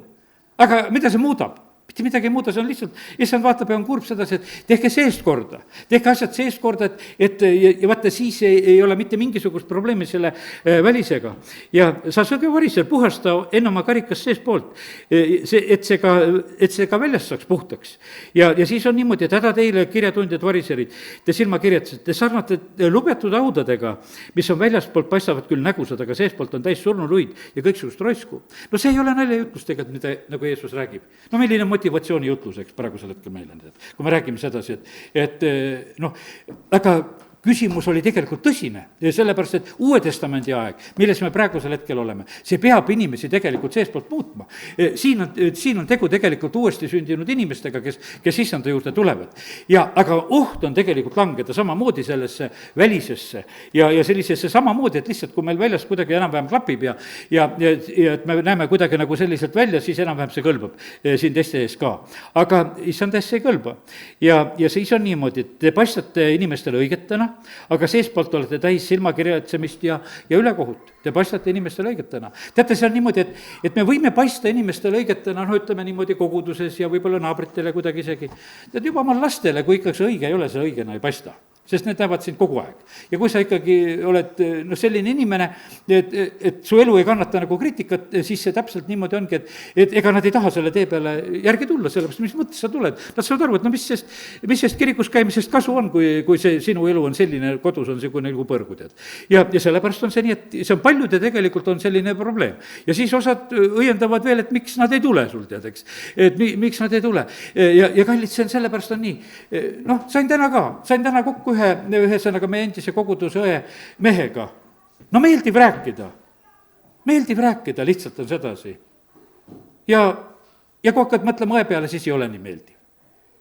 Aga mida see muudab? mitte midagi ei muuda, see on lihtsalt, issand vaatab ja on kurb sedasi, et tehke seest korda, tehke asjad seest korda, ja vaata, siis ei ole mitte mingisugust probleemi selle välisega. ja sa sööge varisel, puhasta enne oma karikas seestpoolt, et see ka väljast saaks puhtaks. ja siis on niimoodi, et häda teile, kirjatundjad, variserid, te silmakirjatused, te sarnate lubetud haudadega, mis on väljaspoolt, paistavad küll nägusad, aga seestpoolt on täis surnuluid ja kõiksugust roisku. No see ei ole naljajutlus tegelikult, mida nagu Jeesus räägib. No milline motivatsioonijutlus, eks, praegusel hetkel meile, kui me räägime sedasi, et noh, aga küsimus oli tegelikult tõsine, sellepärast et Uue Testamendi aeg, milles me praegusel hetkel oleme, see peab inimesi tegelikult seestpoolt muutma. Siin on tegu tegelikult uuesti sündinud inimestega, kes issanda juurde tulevad. Aga oht on tegelikult langeda samamoodi sellesse välisesse ja sellisesse samamoodi, et lihtsalt kui meil väljas kuidagi enam-vähem klapib ja et me näeme kuidagi nagu selliselt välja, siis enam-vähem see kõlbab siin teiste ees ka. Aga issanda ees see ei kõlba. Ja siis on niimoodi, et te paistate inimestele õigetena, aga seespoolt olete täis silmakirjatsemist ja ülekohut. Te paistate inimestele õigetena. Teate, see on niimoodi, et me võime paista inimestele õigetena, ütleme niimoodi koguduses ja võib-olla naabritele kuidagi isegi. Tead, juba oma lastele, kui ikka see õige ei ole, see õigena ei paista. Sest need näevad sind kogu aeg. Ja kui sa ikkagi oled selline inimene, et su elu ei kannata nagu kriitikat, siis see täpselt niimoodi ongi, et ega nad ei taha selle tee peale järgi tulla, sellepärast mis mõttes sa tuled. Nad saavad aru, et mis sest kirikus käimisest kasu on, kui see sinu elu on selline, kodus on see kui nagu põrgu, tead. Ja sellepärast on see nii, et see on paljude tegelikult on selline probleem. Ja siis osad õiendavad veel, et miks nad ei tule sul, tead, eks. Et miks nad ei tule. Ja kallid, see on sellepärast on nii. Noh, sain täna kokku ühesõnaga meie endise koguduse õe mehega. No meeldib rääkida, lihtsalt on sedasi. Ja kui hakkad mõtlema õe peale, siis ei ole nii meeldiv.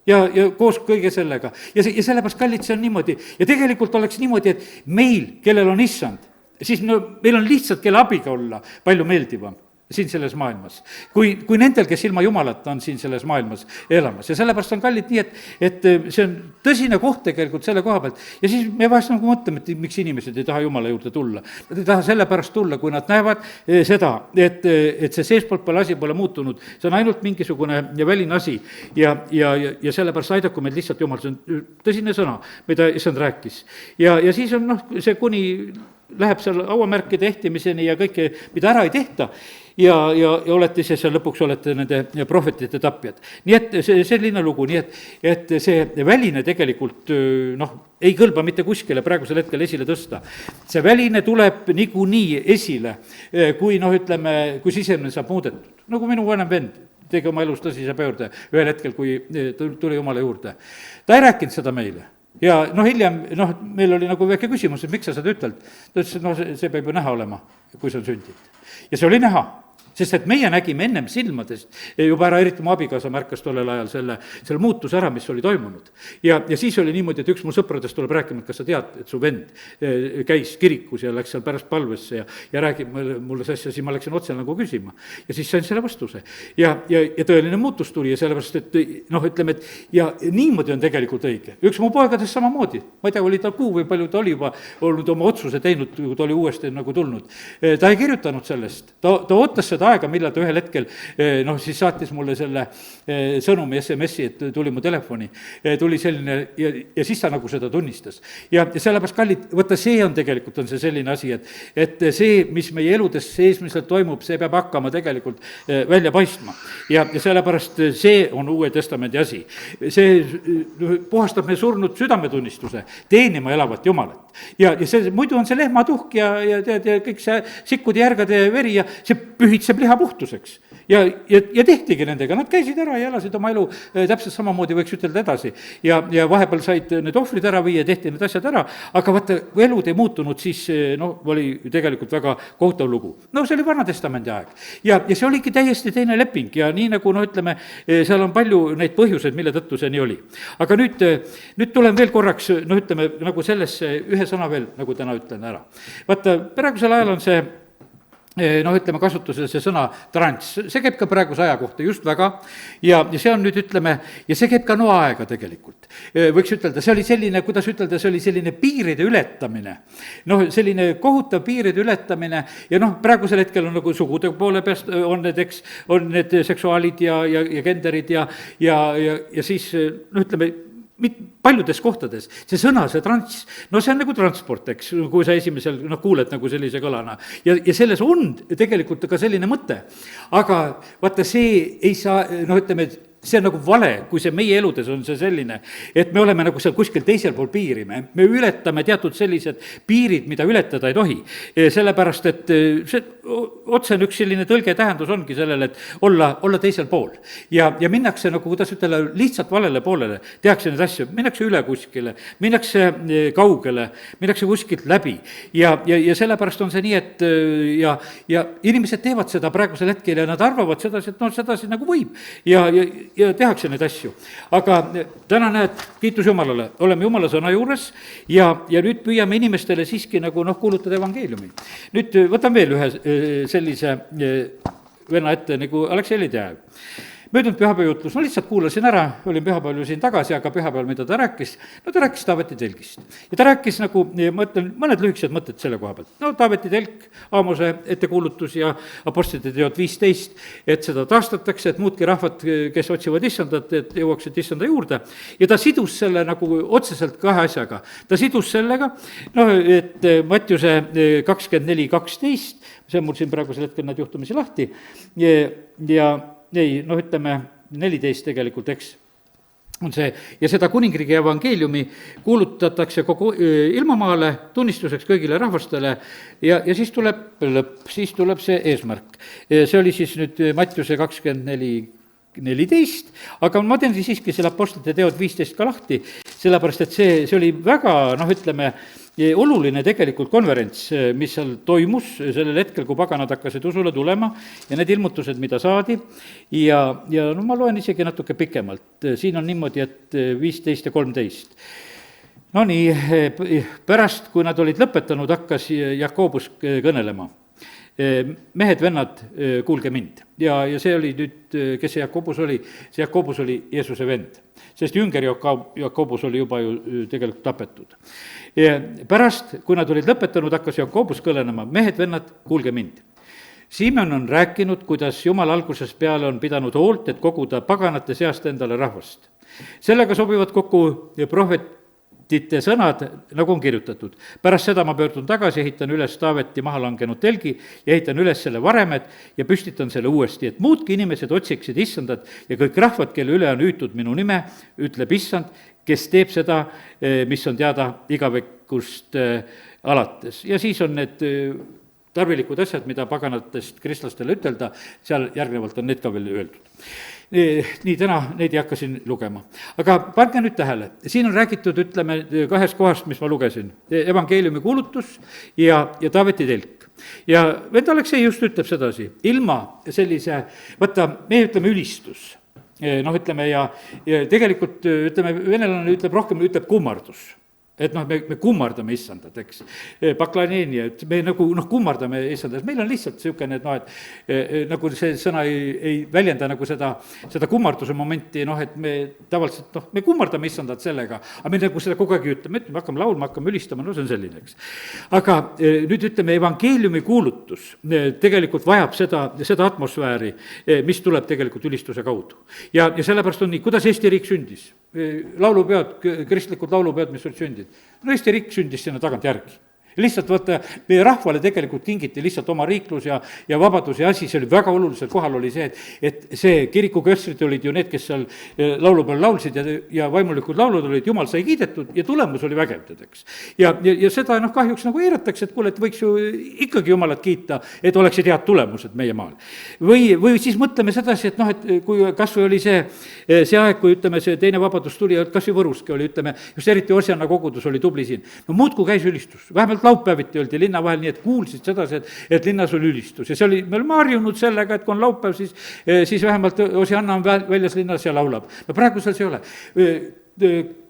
Ja koos kõige sellega. Ja sellepärast, kallid, see on niimoodi. Ja tegelikult oleks niimoodi, et meil, kellel on issand, siis meil on lihtsalt, kelle abiga olla palju meeldivam siin selles maailmas, kui nendel, kes ilma Jumalata on siin selles maailmas elamas. Ja sellepärast on kallid nii, et see on tõsine koht tegelikult selle koha pealt. Ja siis me vahest nagu mõtleme, et miks inimesed ei taha Jumala juurde tulla. Nad ei taha sellepärast tulla, kui nad näevad seda, et see seespoolt pole asi pole muutunud. See on ainult mingisugune väline asi ja sellepärast aidaku meil lihtsalt Jumal, see on tõsine sõna, mida issand rääkis. Ja siis on see kuni läheb seal auamärkide ehtimiseni ja kõike, mida ära ei tehta. Ja olete ise seal lõpuks olete nende prohvetite tapjad. Nii et see selline lugu, nii et see väline tegelikult ei kõlba mitte kuskile praegusel hetkel esile tõsta. See väline tuleb niikuinii esile, kui kui sisemine saab muudetud. Nagu minu vanem vend tegi oma elus tõsise pöörde ühel hetkel, kui tuli Jumala juurde. Ta ei rääkinud seda meile. Ja hiljem, meil oli nagu väike küsimus, et miks sa seda ütled. Ta ütles, et see peab ju näha olema, kui see on sündinud. Ja see oli näha. Sest et meie nägime ennem silmadest, juba ära, eriti mu abikaasa märkas tollel ajal selle muutuse ära, mis oli toimunud. Ja siis oli niimoodi, et üks mu sõpradest tuleb rääkima, et kas sa tead, et su vend käis kirikus ja läks seal pärast palvesse ja räägib mulle see asja, siis ma läksin otse nagu küsima. Ja siis sain selle vastuse. Ja tõeline muutus tuli ja sellepärast, et ütleme, et ja niimoodi on tegelikult õige. Üks mu poegadest samamoodi, ma ei tea, oli ta kuu või palju ta oli juba olnud oma otsuse teinud, kui ta oli uuesti nagu tulnud. Ta ei kirjutanud sellest, ta ootas seda aega, millal ta ühel hetkel siis saatis mulle selle sõnumi SMS-i, et tuli mu telefoni, tuli selline ja siis ta nagu seda tunnistas. Ja sellepärast, kallid, võtta see on tegelikult on see selline asi, et see, mis meie eludes seesmiselt toimub, see peab hakkama tegelikult välja paistma. Ja sellepärast see on Uue Testamendi asi. See puhastab me surnud südametunnistuse, teenima elavat Jumalat. Ja see, muidu on see lehmatuhk ja kõik see sikkude järgade veri ja see pühitseb liha puhtuseks. Ja tehtigi nendega, nad käisid ära ja elasid oma elu täpselt samamoodi, võiks ütelda edasi. Ja vahepeal said need ohvrid ära viia, tehti need asjad ära, aga vaata, kui elud ei muutunud, siis oli tegelikult väga kohutav lugu. See oli Vana-testamendi aeg. Ja see oligi täiesti teine leping ja nii nagu, ütleme, seal on palju neid põhjuseid, mille tõttu see nii oli. Aga nüüd tulen veel korraks, ütleme, nagu sellesse ühe sõna veel, nagu täna ütlen ära. Vaata, praegusel ajal on see noh, ütleme kasutusel see sõna transs, see käib ka praeguse aja kohta just väga ja see on nüüd, ütleme, ja see käib ka noaaega tegelikult. Võiks ütelda, see oli selline, kuidas ütelda, see oli selline piiride ületamine. noh, selline kohutav piiride ületamine ja noh, praegusel hetkel on nagu sugude poole peast on need, eks, on need seksuaalid ja genderid ja siis noh, ütleme, paljudes kohtades, see sõna, see transs, no see on nagu transport, eks, kui sa esimesel kuuled nagu sellise kõlana. ja selles on tegelikult ka selline mõte. aga vaata, see ei saa, noh, ütleme, see on nagu vale, kui see meie eludes on see selline, et me oleme nagu seal kuskil teisel pool piiri, me ületame teatud sellised piirid, mida ületada ei tohi. Sellepärast, et see otsene üks selline tõlge tähendus ongi sellele, et olla teisel pool. ja minnakse nagu, kuidas ütelda, lihtsalt valele poolele, tehakse neid asju, minnakse üle kuskile, minnakse kaugele, minnakse kuskilt läbi ja sellepärast on see nii, et ja inimesed teevad seda praegusel hetkel ja nad arvavad sedasi, et noh, sedasi nagu võib ja tehakse neid asju. aga täna näed, kiitus Jumalale, oleme Jumala sõna juures ja nüüd püüame inimestele siiski nagu noh, kuulutada evangeeliumi. nüüd võtan veel ühe sellise venna ette nagu Aleksei Ledejev. Möödunud pühapäeva jutlus, lihtsalt kuulasin ära, olin pühapäeval ju siin tagasi, aga pühapäeval, mida ta rääkis, no ta rääkis Taaveti telgist. ja ta rääkis nagu, ma ütlen, mõned lühikesed mõtted selle koha pealt. no Taaveti telk, Aamose ettekuulutus ja Apostlite teod 15, et seda taastatakse, et muudki rahvad, kes otsivad issandat, et jõuaksid issanda juurde. ja ta sidus selle nagu otseselt kahe asjaga. ta sidus sellega, noh, et Mattiuse 24:12, see on mul siin praegusel hetkel nad juhtumisi lahti, ja ei, noh, ütleme 14 tegelikult, eks, on see, ja seda kuningriigi evangeeliumi kuulutatakse kogu ilmamaale tunnistuseks kõigile rahvastele ja siis tuleb lõpp, siis tuleb see eesmärk. see oli siis nüüd Mattiuse 24:14, aga ma teen siiski selle Apostlite teod 15 ka lahti, sellepärast et see oli väga, noh, ütleme, oluline tegelikult konverents, mis seal toimus sellel hetkel, kui paganad hakkasid usule tulema ja need ilmutused, mida saadi, ja no ma loen isegi natuke pikemalt, siin on niimoodi, et 15 ja 13. No nii, pärast, kui nad olid lõpetanud, hakkas Jakobus kõnelema. mehed, vennad, kuulge mind. ja see oli nüüd, kes see Jakobus oli? See Jakobus oli Jeesuse vend, sest jünger Jakobus oli juba ju tegelikult tapetud. Pärast, kui nad olid lõpetanud, hakkas Jakobus kõnelema, mehed, vennad, kuulge mind. Siimon on rääkinud, kuidas Jumal algusest peale on pidanud hoolt, et koguda paganate seast endale rahvast. Sellega sobivad kokku prohvetite sõnad, nagu on kirjutatud. Pärast seda ma pöördun tagasi, ehitan üles Taaveti maha langenud telgi ja ehitan üles selle varemed ja püstitan selle uuesti, et muudki inimesed otsiksid issandat ja kõik rahvad, kelle üle on hüütud minu nime, ütleb issand, kes teeb seda, mis on teada igavekust alates. Ja siis on need tarvilikud asjad, mida paganatest kristlastele ütelda, seal järgnevalt on need ka veel öeldud. Nii, täna neid ei hakka siin lugema. Aga pange nüüd tähele, siin on räägitud, ütleme, kahest kohast, mis ma lugesin, evangeeliumi kuulutus ja Taaveti telk. ja vend Aleksei just ütleb sedasi, ilma sellise, vaata, meie ütleme ülistus, noh, ütleme ja tegelikult ütleme, venelane ütleb rohkem, ütleb kummardus. Et noh, me kummardame issandat, eks, paklaneeni, et me nagu noh, kummardame issandat, meil on lihtsalt niisugune, et noh, et nagu see sõna ei väljenda nagu seda kummarduse momenti, noh, et me tavaliselt noh, me kummardame issandat sellega, aga me nagu seda kogu aeg ütleme, hakkame laulma, hakkame ülistama, no see on selline, eks. Aga nüüd ütleme, evangeeliumi kuulutus tegelikult vajab seda atmosfääri, mis tuleb tegelikult ülistuse kaudu. Ja sellepärast on nii, kuidas Eesti riik sündis? Laulupeod, kristlikud laulupeod, mis olid sündid. No Eesti riik sündis sinna tagant järgi. Lihtsalt vaata, meie rahvale tegelikult kingiti lihtsalt oma riiklus ja vabadus ja asi, see oli väga olulisel kohal oli see, et see kirikuköstrid olid ju need, kes seal laulu peal laulsid ja vaimulikud laulud olid, Jumal sai kiidetud ja tulemus oli vägev, eks. Ja seda noh, kahjuks nagu eiratakse, et kuule, et võiks ju ikkagi Jumalat kiita, et oleksid head tulemused meie maal. Või siis mõtleme sedasi, et noh, et kui kas või oli see aeg, kui ütleme, see teine vabadus tuli, kas või Võruski oli, ütleme, just eriti Osjana kogudus oli tubli siin. No muudkui käis ülistus, vähemalt laupäeviti oldi linna vahel, nii et kuulsid sedasi, et linnas oli ülistus ja see oli, me olime harjunud sellega, et kui on laupäev, siis vähemalt Osjana on väljas linnas ja laulab. No praegusel see ei ole.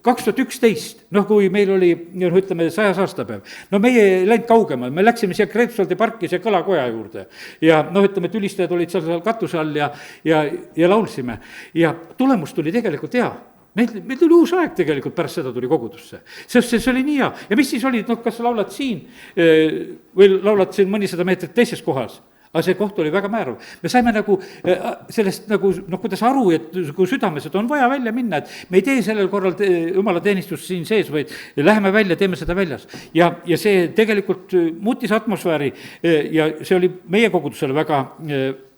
2011, noh, kui meil oli, noh, ütleme, 100. aastapäev, no meie ei läinud kaugemale, me läksime siia Krepsoldi parki, siia kõlakoja juurde ja noh, ütleme, tülistajad olid seal katuse all ja laulsime ja tulemus tuli tegelikult hea. Meil tuli uus aeg tegelikult, pärast seda tuli kogudusse. Sest see oli nii hea. Ja mis siis oli, noh, kas sa laulad siin või laulad siin mõnisada meetrit teises kohas? Aga see koht oli väga määrav. Me saime nagu sellest nagu, noh, kuidas aru, et kui südames, et on vaja välja minna, et me ei tee sellel korral jumalateenistust siin sees, vaid läheme välja, teeme seda väljas. Ja see tegelikult muutis atmosfääri ja see oli meie kogudusele väga,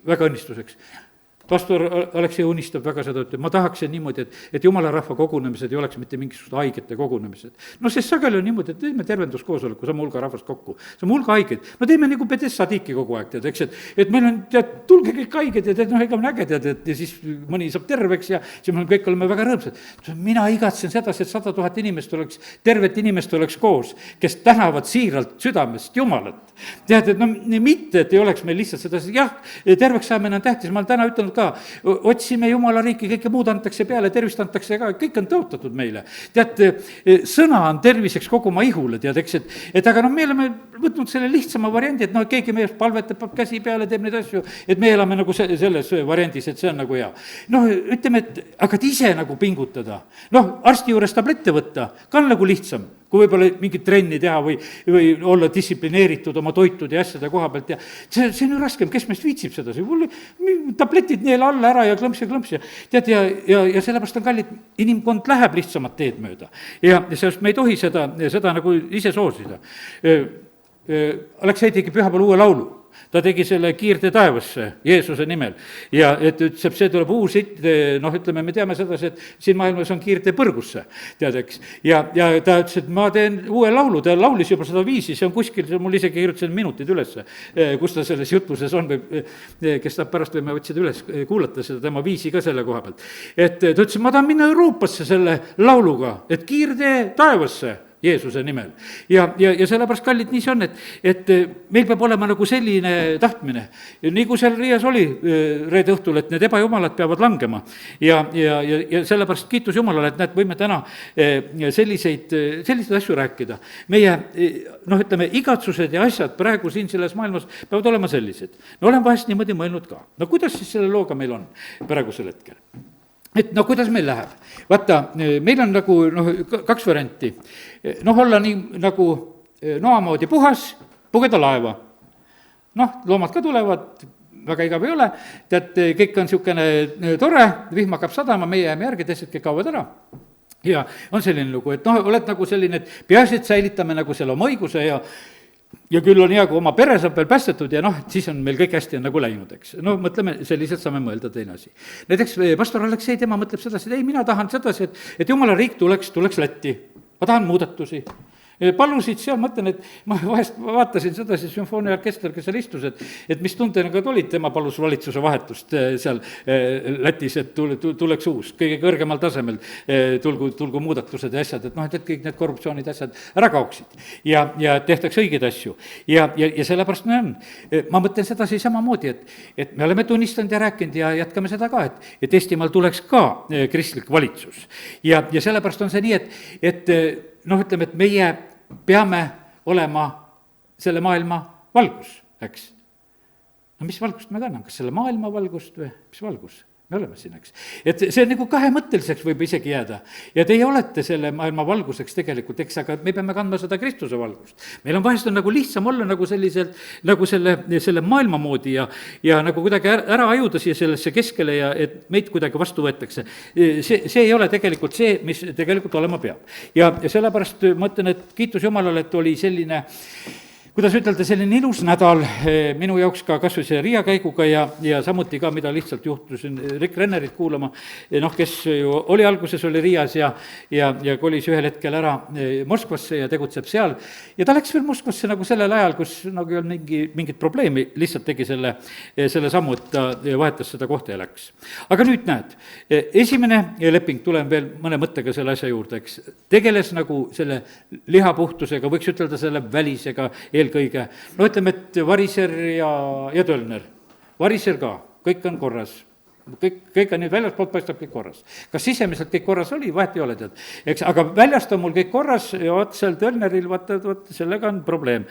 väga õnnistuseks. Pastor Aleksei unistab väga seda, et ma tahaksin niimoodi, et jumala rahva kogunemised ei oleks mitte mingisugused haigete kogunemised. No sest sageli on niimoodi, et teeme tervenduskoosoleku, saame hulga rahvast kokku, saame hulga haigeid. No teeme nagu Pedessa tiiki kogu aeg, tead, eks, et meil on, tead, tulge kõik haiged ja tead, noh, ega on äge, tead, et ja siis mõni saab terveks ja siis me kõik oleme väga rõõmsad. Mina igatsen sedasi, et 100 000 inimest oleks, tervet inimest oleks koos, kes tänavad siiralt südamest Jumalat. Tead, et no mitte, et ei oleks meil lihtsalt seda, jah, terveks saamine on tähtis, ma olen täna ütelnud ka, otsime Jumala riiki, kõike muud antakse peale, tervist antakse ka, kõik on tõotatud meile. Tead, sõna on terviseks kogu oma ihule, tead, eks, et aga noh, me oleme võtnud selle lihtsama variandi, et noh, keegi meest palvetab, paneb käsi peale, teeb neid asju, et me elame nagu selles variandis, et see on nagu hea. Noh, ütleme, et aga ise nagu pingutada, noh, arsti juures tablette võtta, ka on nagu lihtsam, kui võib-olla mingit trenni teha või olla distsiplineeritud oma toitude ja asjade koha pealt ja see on ju raskem, kes meist viitsib seda, tabletid neele alla ära ja klõmps ja tead, ja sellepärast on kallid, inimkond läheb lihtsamat teed mööda ja sellest me ei tohi seda nagu ise soosida. Aleksei tegi pühapäeval uue laulu. Ta tegi selle Kiirtee taevasse Jeesuse nimel ja et ütleb, see tuleb uus hitt, noh, ütleme, me teame sedasi, et siin maailmas on Kiirtee põrgusse, tead, eks. Ja ta ütles, et ma teen uue laulu, ta laulis juba seda viisi, see on kuskil, mul isegi kirjutasin minutid ülesse, kus ta selles jutluses on või kes tahab pärast võime otsida üles, kuulata seda tema viisi ka selle koha pealt. Et ta ütles, ma tahan minna Euroopasse selle lauluga, et Kiirtee taevasse Jeesuse nimel. Ja sellepärast, kallid, nii see on, et meil peab olema nagu selline tahtmine. Nii kui seal Riias oli reede õhtul, et need ebajumalad peavad langema. Ja sellepärast kiitus Jumalale, et näed, võime täna selliseid asju rääkida. Meie, noh, ütleme, igatsused ja asjad praegu siin selles maailmas peavad olema sellised. No olen vahest niimoodi mõelnud ka. No kuidas siis selle looga meil on praegusel hetkel? Et no kuidas meil läheb? Vaata, meil on nagu kaks varianti. Noh, olla nii nagu noamoodi puhas, pugeda laeva. Noh, loomad ka tulevad, väga igav ei ole, tead, kõik on niisugune tore, vihm hakkab sadama, meie jääme järgi, teised kõik kaovad ära. Ja on selline lugu, et noh, oled nagu selline, et peaasi, et säilitame nagu selle oma õiguse ja küll on hea, kui oma pere saab veel päästetud ja noh, siis on meil kõik hästi nagu läinud, eks. No mõtleme, selliselt saame mõelda teine asi. Näiteks pastor Aleksei, tema mõtleb sedasi, et ei, mina tahan sedasi, et jumala riik tuleks Lätti. Ma tahan muudatusi. Palusid seal, mõtlen, et ma vahest vaatasin sedasi sümfooniaorkester, kes seal istus, et mis tundega olid, tema palus valitsuse vahetust seal Lätis, et tuleks uus, kõige kõrgemal tasemel tulgu muudatused ja asjad, et noh, et kõik need korruptsioonid asjad ära kaoksid ja tehtaks õigeid asju. Ja sellepärast me on. Ma mõtlen sedasi samamoodi, et me oleme tunnistanud ja rääkinud ja jätkame seda ka, et Eestimaal tuleks ka kristlik valitsus. Ja sellepärast on see nii, et noh, ütleme, et meie peame olema selle maailma valgus, eks. No mis valgust me kanname, kas selle maailma valgust või mis valgus? Me oleme siin, eks. Et see nagu kahemõtteliseks võib isegi jääda. Ja teie olete selle maailma valguseks tegelikult, eks, aga me peame kandma seda Kristuse valgust. Meil on vahest nagu lihtsam olla nagu selliselt, nagu selle maailma moodi ja nagu kuidagi ära ajuda siia sellesse keskele ja et meid kuidagi vastu võetakse. See ei ole tegelikult see, mis tegelikult olema peab. Ja sellepärast ma ütlen, et kiitus Jumalale, et oli selline, kuidas ütelda, selline ilus nädal minu jaoks ka kas või see Riia käiguga ja samuti ka, mida lihtsalt juhtusin Rick Rennerit kuulama, noh, kes ju oli alguses, oli Riias ja kolis ühel hetkel ära Moskvasse ja tegutseb seal. Ja ta läks veel Moskvasse nagu sellel ajal, kus nagu ei olnud mingit probleemi, lihtsalt tegi selle sammu, et ta vahetas seda kohta ja läks. Aga nüüd näed, esimene leping, tulen veel mõne mõttega selle asja juurde, eks, tegeles nagu selle lihapuhtusega, võiks ütelda selle välisega eelkõige. No ütleme, et Variser ja Tölner. Variser ka, kõik on korras. kõik on nüüd väljaspoolt paistab kõik korras. kas sisemiselt kõik korras oli, vahet ei ole, tead. eks, aga väljast on mul kõik korras ja vot seal Tölneril, vaata, sellega on probleem.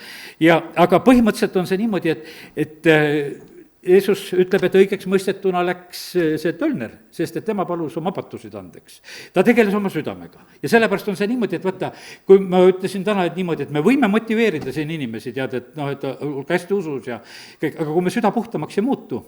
aga põhimõtteliselt on see niimoodi, et Jeesus ütleb, et õigeks mõistetuna läks see Tölner, sest et tema palus oma patusid andeks. ta tegeles oma südamega ja sellepärast on see niimoodi, et vaata, kui ma ütlesin täna, et niimoodi, et me võime motiveerida siin inimesi, tead, et noh, et hästi usus ja kõik, aga kui me süda puhtamaks ei muutu,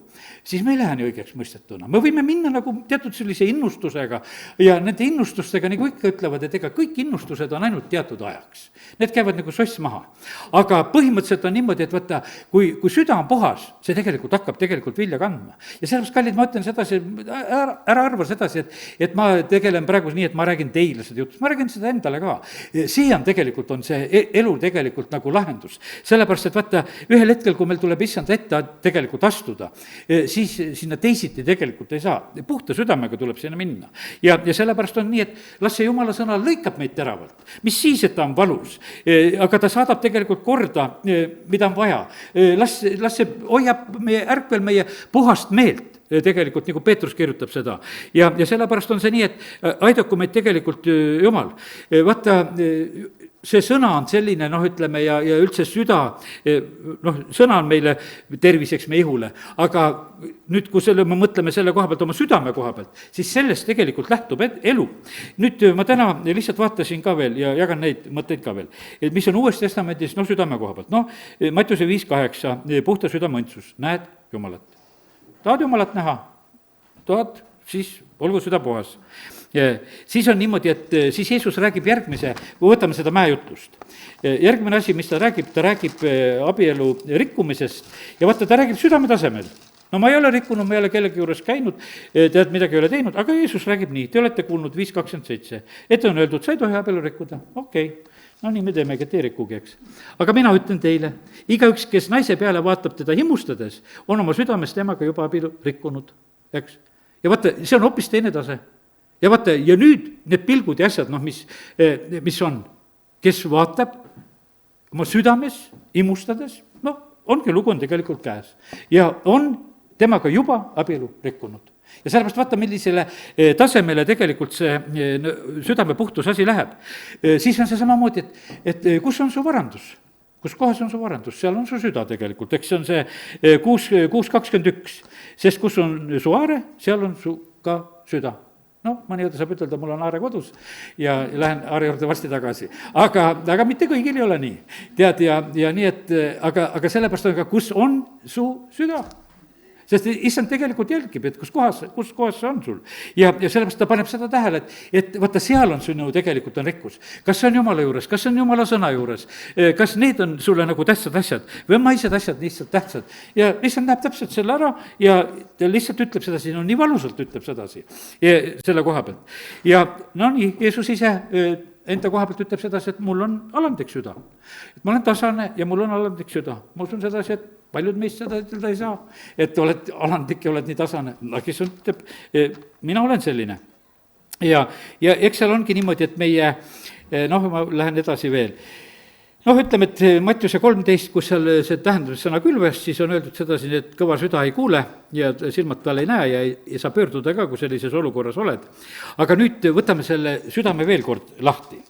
siis me ei lähe nii õigeks mõistetuna. me võime minna nagu teatud sellise innustusega ja nende innustustega, nagu ikka ütlevad, et ega kõik innustused on ainult teatud ajaks. Need käivad nagu soss maha. aga põhimõtteliselt on niimoodi, et vaata, kui süda on puhas, see hakkab tegelikult vilja kandma. ja sellepärast, kallid, ma ütlen sedasi, ära arva sedasi, et ma tegelen praegu nii, et ma räägin teile seda jutust, ma räägin seda endale ka. see on tegelikult, on see elu tegelikult nagu lahendus. sellepärast, et vaata, ühel hetkel, kui meil tuleb issand ette tegelikult astuda, siis sinna teisiti tegelikult ei saa. puhta südamega tuleb sinna minna. ja sellepärast on nii, et las see jumala sõna lõikab meid teravalt. mis siis, et ta on valus, aga ta saadab tegelikult korda, mida on vaja. las see hoiab meie ärkvel meie puhast meelt, tegelikult nagu Peetrus kirjutab seda. ja sellepärast on see nii, et aidaku meid tegelikult Jumal. vaata, see sõna on selline, noh, ütleme, ja üldse süda, noh, sõna on meile terviseks meie ihule, aga nüüd, kui me mõtleme selle koha pealt, oma südame koha pealt, siis sellest tegelikult lähtub elu. nüüd ma täna lihtsalt vaatasin ka veel ja jagan neid mõtteid ka veel, et mis on Uues Testamendis, noh, südame koha pealt, noh, Mattiuse 5:8, puhta südame õndsus, näed Jumalat. tahad Jumalat näha? tahad, siis olgu süda puhas. Siis on niimoodi, et siis Jeesus räägib järgmise, võtame seda mäejutlust. järgmine asi, mis ta räägib abielu rikkumisest ja vaata, ta räägib südame tasemel. no ma ei ole rikkunud, ma ei ole kellegi juures käinud, tead, midagi ei ole teinud, aga Jeesus räägib nii, te olete kuulnud 5:27, et on öeldud, sa ei tohi abielu rikkuda, okei. no nii me teemegi, et ei rikkugi, eks. aga mina ütlen teile, igaüks, kes naise peale vaatab teda himustades, on oma südames temaga juba abielu rikkunud, eks. ja vaata, see on hoopis teine tase. ja vaata, ja nüüd need pilgud ja asjad, noh, mis on, kes vaatab oma südames himustades, noh, ongi lugu on tegelikult käes. ja on temaga juba abielu rikkunud. ja sellepärast vaata, millisele tasemele tegelikult see südame puhtus asi läheb. siis on see samamoodi, et kus on su varandus? kus kohas on su varandus? seal on su süda tegelikult, eks see on see 6:21. sest kus on su aare, seal on su ka süda. noh, mõni õde saab ütelda, mul on aare kodus ja lähen aare juurde varsti tagasi. aga mitte kõigil ei ole nii. tead, ja nii, et aga sellepärast on ka, kus on su süda. sest issand tegelikult jälgib, et kus kohas see on sul. ja sellepärast ta paneb seda tähele, et vaata, seal on sinu tegelikult on rikkus. kas see on Jumala juures, kas see on Jumala sõna juures, kas need on sulle nagu tähtsad asjad või maised asjad lihtsalt tähtsad. ja issand näeb täpselt selle ära ja ta lihtsalt ütleb sedasi, no nii valusalt ütleb sedasi selle koha pealt. ja no nii, Jeesus ise enda koha pealt ütleb sedasi, et mul on alandlik süda. et ma olen tasane ja mul on alandlik süda. ma usun sedasi, et paljud meist seda ütelda ei saa, et oled alandlik ja oled nii tasane. no kes ütleb, mina olen selline. ja eks seal ongi niimoodi, et meie, noh, ma lähen edasi veel. noh, ütleme, et Mattiuse 13, kus seal see tähendab sõna külvest, siis on öeldud sedasi, et kõva süda ei kuule ja silmad tal ei näe ja ei saa pöörduda ka, kui sellises olukorras oled. aga nüüd võtame selle südame veel kord lahti.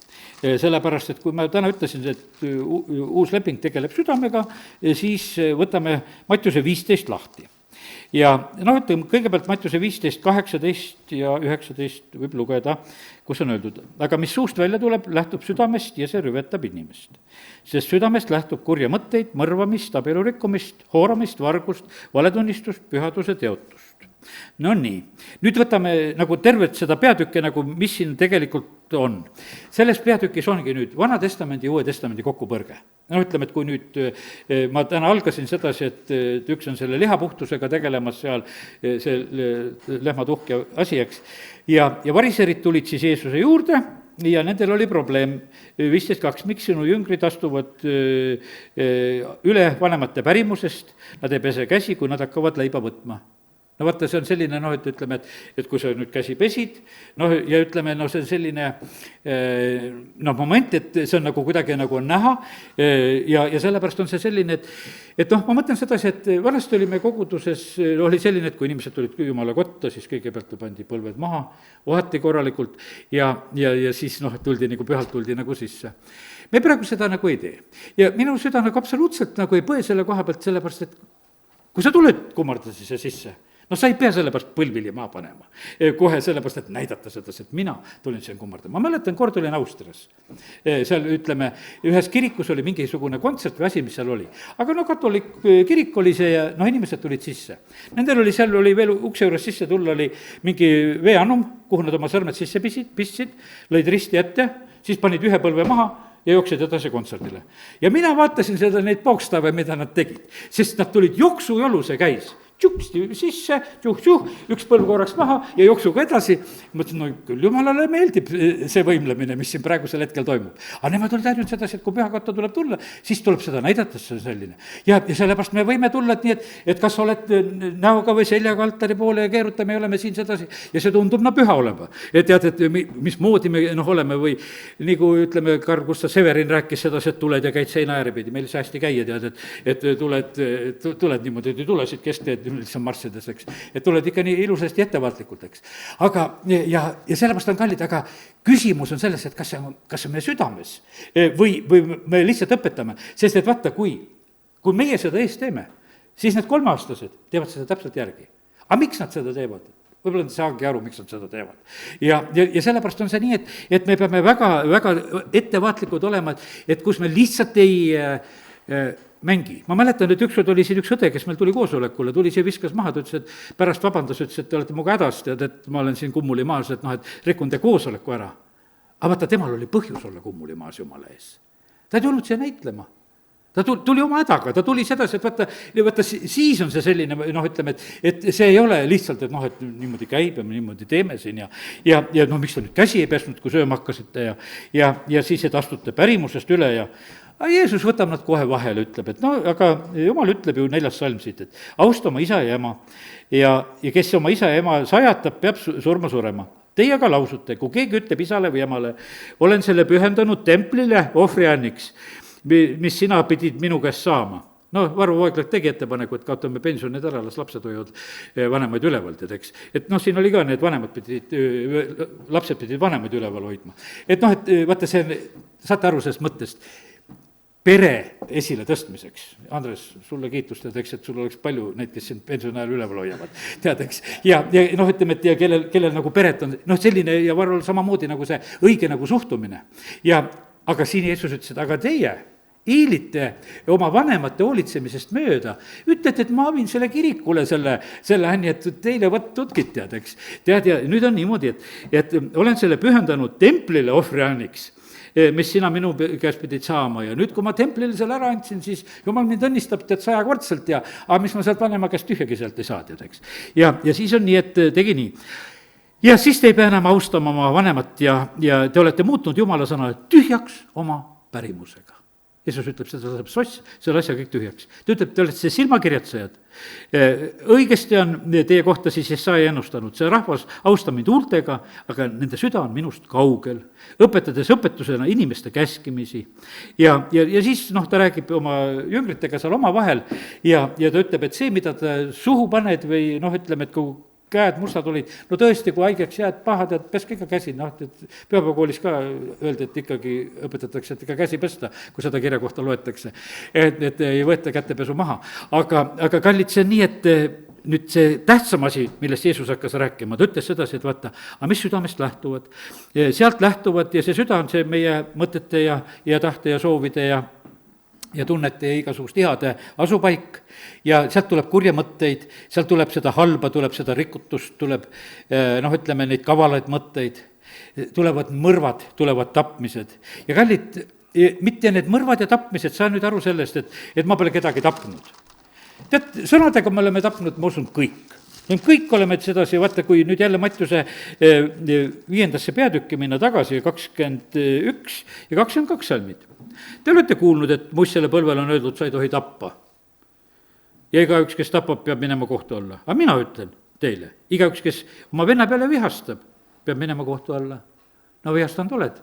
sellepärast, et kui ma täna ütlesin, et uus leping tegeleb südamega, siis võtame Mattiuse 15 lahti. ja noh, ütleme kõigepealt Mattiuse 15, 18 ja 19 võib lugeda, kus on öeldud, aga mis suust välja tuleb, lähtub südamest ja see rüvetab inimest. sest südamest lähtub kurja mõtteid, mõrvamist, abielu rikkumist, hooramist, vargust, valetunnistust, pühaduse teotust. no nii, nüüd võtame nagu tervet seda peatükki nagu, mis siin tegelikult on. selles peatükis ongi nüüd Vana Testamendi ja Uue Testamendi kokkupõrge. no ütleme, et kui nüüd ma täna algasin sedasi, et üks on selle lihapuhtusega tegelemas seal, see lehmatuhk ja asi, eks, ja variserid tulid siis Jeesuse juurde ja nendel oli probleem, 15.2, miks sinu jüngrid astuvad üle vanemate pärimusest, nad ei pese käsi, kui nad hakkavad leiba võtma. no vaata, see on selline noh, et ütleme, et kui sa nüüd käsi pesid, noh, ja ütleme, no see on selline noh, moment, et see on nagu kuidagi nagu on näha ja sellepärast on see selline, et noh, ma mõtlen sedasi, et vanasti oli me koguduses, oli selline, et kui inimesed tulid jumala kotta, siis kõigepealt pandi põlved maha, vahati korralikult ja siis noh, tuldi nagu pühalt tuldi nagu sisse. Me praegu seda nagu ei tee. Ja minu süda nagu absoluutselt nagu ei põe selle koha pealt, sellepärast, et kui sa tuled kummardada siia sisse, no sa ei pea sellepärast põlvili maha panema. Kohe sellepärast, et näidata seda, et mina tulin siin kummardama. Ma mäletan, kord olin Austrias. Seal ütleme, ühes kirikus oli mingisugune kontsert või asi, mis seal oli. Aga no katolik kirik oli see ja noh, inimesed tulid sisse. Nendel oli, seal oli veel ukse juures sisse tulla, oli mingi veeannum, kuhu nad oma sõrmed sisse pistsid, lõid risti ette, siis panid ühe põlve maha ja jooksid edasi kontserdile. Ja mina vaatasin seda, neid paukstave, mida nad tegid, sest nad tulid jooksujolu, see käis. Tšuksti sisse, üks põlv korraks maha ja jooksuga edasi. Mõtlesin, no küll jumalale meeldib see võimlemine, mis siin praegusel hetkel toimub. Aga nemad olid ainult sedasi, et kui pühakotta tuleb tulla, siis tuleb seda näidata, see on selline. Ja sellepärast me võime tulla, et nii, et kas oled näoga või seljaga altari poole ja keerutame ja oleme siin sedasi. Ja see tundub püha olema. Ja tead, et mismoodi me oleme või nagu ütleme, Karl Gustav Severin rääkis sedasi, et tuled ja käid seina äärepidi. Meil see hästi käia, tead, et tuled niimoodi, et tulesid kesteed lihtsalt marssides, eks. Et tuled ikka nii ilusasti ettevaatlikult, eks. Aga, ja sellepärast on kallid, aga küsimus on selles, et kas see on meie südames või me lihtsalt õpetame. Sest et vaata, kui meie seda eest teeme, siis need 3-aastased teevad seda täpselt järgi. Aga miks nad seda teevad? Võib-olla nad saagi aru, miks nad seda teevad. Ja sellepärast on see nii, et me peame väga, väga ettevaatlikud olema, et kus me lihtsalt ei mängi. Ma mäletan, et ükskord oli siin üks õde, kes meil tuli koosolekule, tuli siia, viskas maha, ta ütles, et pärast vabandas, ütles, et te olete muga hädas, tead, et ma olen siin kummuli maas, et noh, et rikun te koosoleku ära. Aga vaata, temal oli põhjus olla kummuli maas jumala ees. Ta ei tulnud siia näitlema. Ta tuli oma hädaga, ta tuli sedasi, et vaata, siis on see selline, noh, ütleme, et see ei ole lihtsalt, et noh, et niimoodi käib ja me niimoodi teeme siin ja noh, miks te nüüd käsi ei pesnud, kui sööma hakkasite ja siis, et astute pärimusest üle ja aga Jeesus võtab nad kohe vahele, ütleb, et no aga Jumal ütleb ju 4. salm siit, et austa oma isa ja ema ja kes oma isa ja ema sajatab, peab surma. Teie aga lausute, kui keegi ütleb isale või emale, olen selle pühendanud templile ohvrianniks, mis sina pidid minu käest saama. No Varro Vooglaid tegi ettepaneku, et kaotame pensionid ära, las lapsed hoiavad vanemaid üleval, eks. Et noh, siin oli ka need lapsed pidid vanemaid üleval hoidma. Et noh, et vaata see, saate aru sellest mõttest, pere esile tõstmiseks. Andres, sulle kiitust, tead, eks, et sul oleks palju neid, kes sind pensioni ajal üleval hoiavad, tead, eks. Ja noh, ütleme, et ja kellel nagu peret on, noh, selline ja Varrol samamoodi nagu see õige nagu suhtumine. Aga siin Jeesus ütles, et aga teie hiilite oma vanemate hoolitsemisest mööda, ütlete, et ma avin selle kirikule selle änni, et teile tutkid, tead, eks. Tead, ja nüüd on niimoodi, et olen selle pühendanud templile ohvrianniks, mis sina minu käest pidid saama ja nüüd, kui ma templile selle ära andsin, siis Jumal mind õnnistab, tead, 100-kordselt aga mis ma sealt vanema käest tühjagi sealt ei saa, tead, eks. Ja siis on nii, et tegi nii. Ja siis te ei pea enam austama oma vanemat ja te olete muutnud Jumala sõna tühjaks oma pärimusega. Jeesus ütleb, seda saab soss, selle asja kõik tühjaks. Ta ütleb, te olete silmakirjatsejad. Õigesti on teie kohta siis Jesaja ennustanud, see rahvas austab mind huultega, aga nende süda on minust kaugel, õpetades õpetusena inimeste käskimisi. Ja siis noh, ta räägib oma jüngritega seal omavahel ja ta ütleb, et see, mida ta suhu paned või noh, ütleme, et kui käed mustad olid, no tõesti, kui haigeks jääd pahad, et peske ikka käsi, noh, et pühapäevakoolis ka öeldi, et ikkagi õpetatakse, et ikka käsi pesta, kui seda kirja kohta loetakse, et ei võeta kätepesu maha. Aga kallid, see on nii, et nüüd see tähtsam asi, millest Jeesus hakkas rääkima, ta ütles sedasi, et vaata, aga mis südamest lähtuvad, sealt lähtuvad ja see süda on see meie mõtete ja tahte ja soovide ja tunnete ja igasugust ihade asupaik ja sealt tuleb kurja mõtteid, sealt tuleb seda halba, tuleb seda rikutust, tuleb noh, ütleme neid kavalaid mõtteid, tulevad mõrvad, tulevad tapmised ja kallid, mitte need mõrvad ja tapmised, saa nüüd aru sellest, et ma pole kedagi tapnud. Tead, sõnadega me oleme tapnud, ma usun, kõik oleme sedasi, vaata, kui nüüd jälle Mattiuse 5. peatükki minna tagasi, 21 ja 22 salmid. Te olete kuulnud, et muistele põlvel on öeldud, sa ei tohi tappa. Ja igaüks, kes tapab, peab minema kohtu alla. Aga mina ütlen, teile. Igaüks, kes oma venna peale vihastab, peab minema kohtu alla. No vihastanud oled,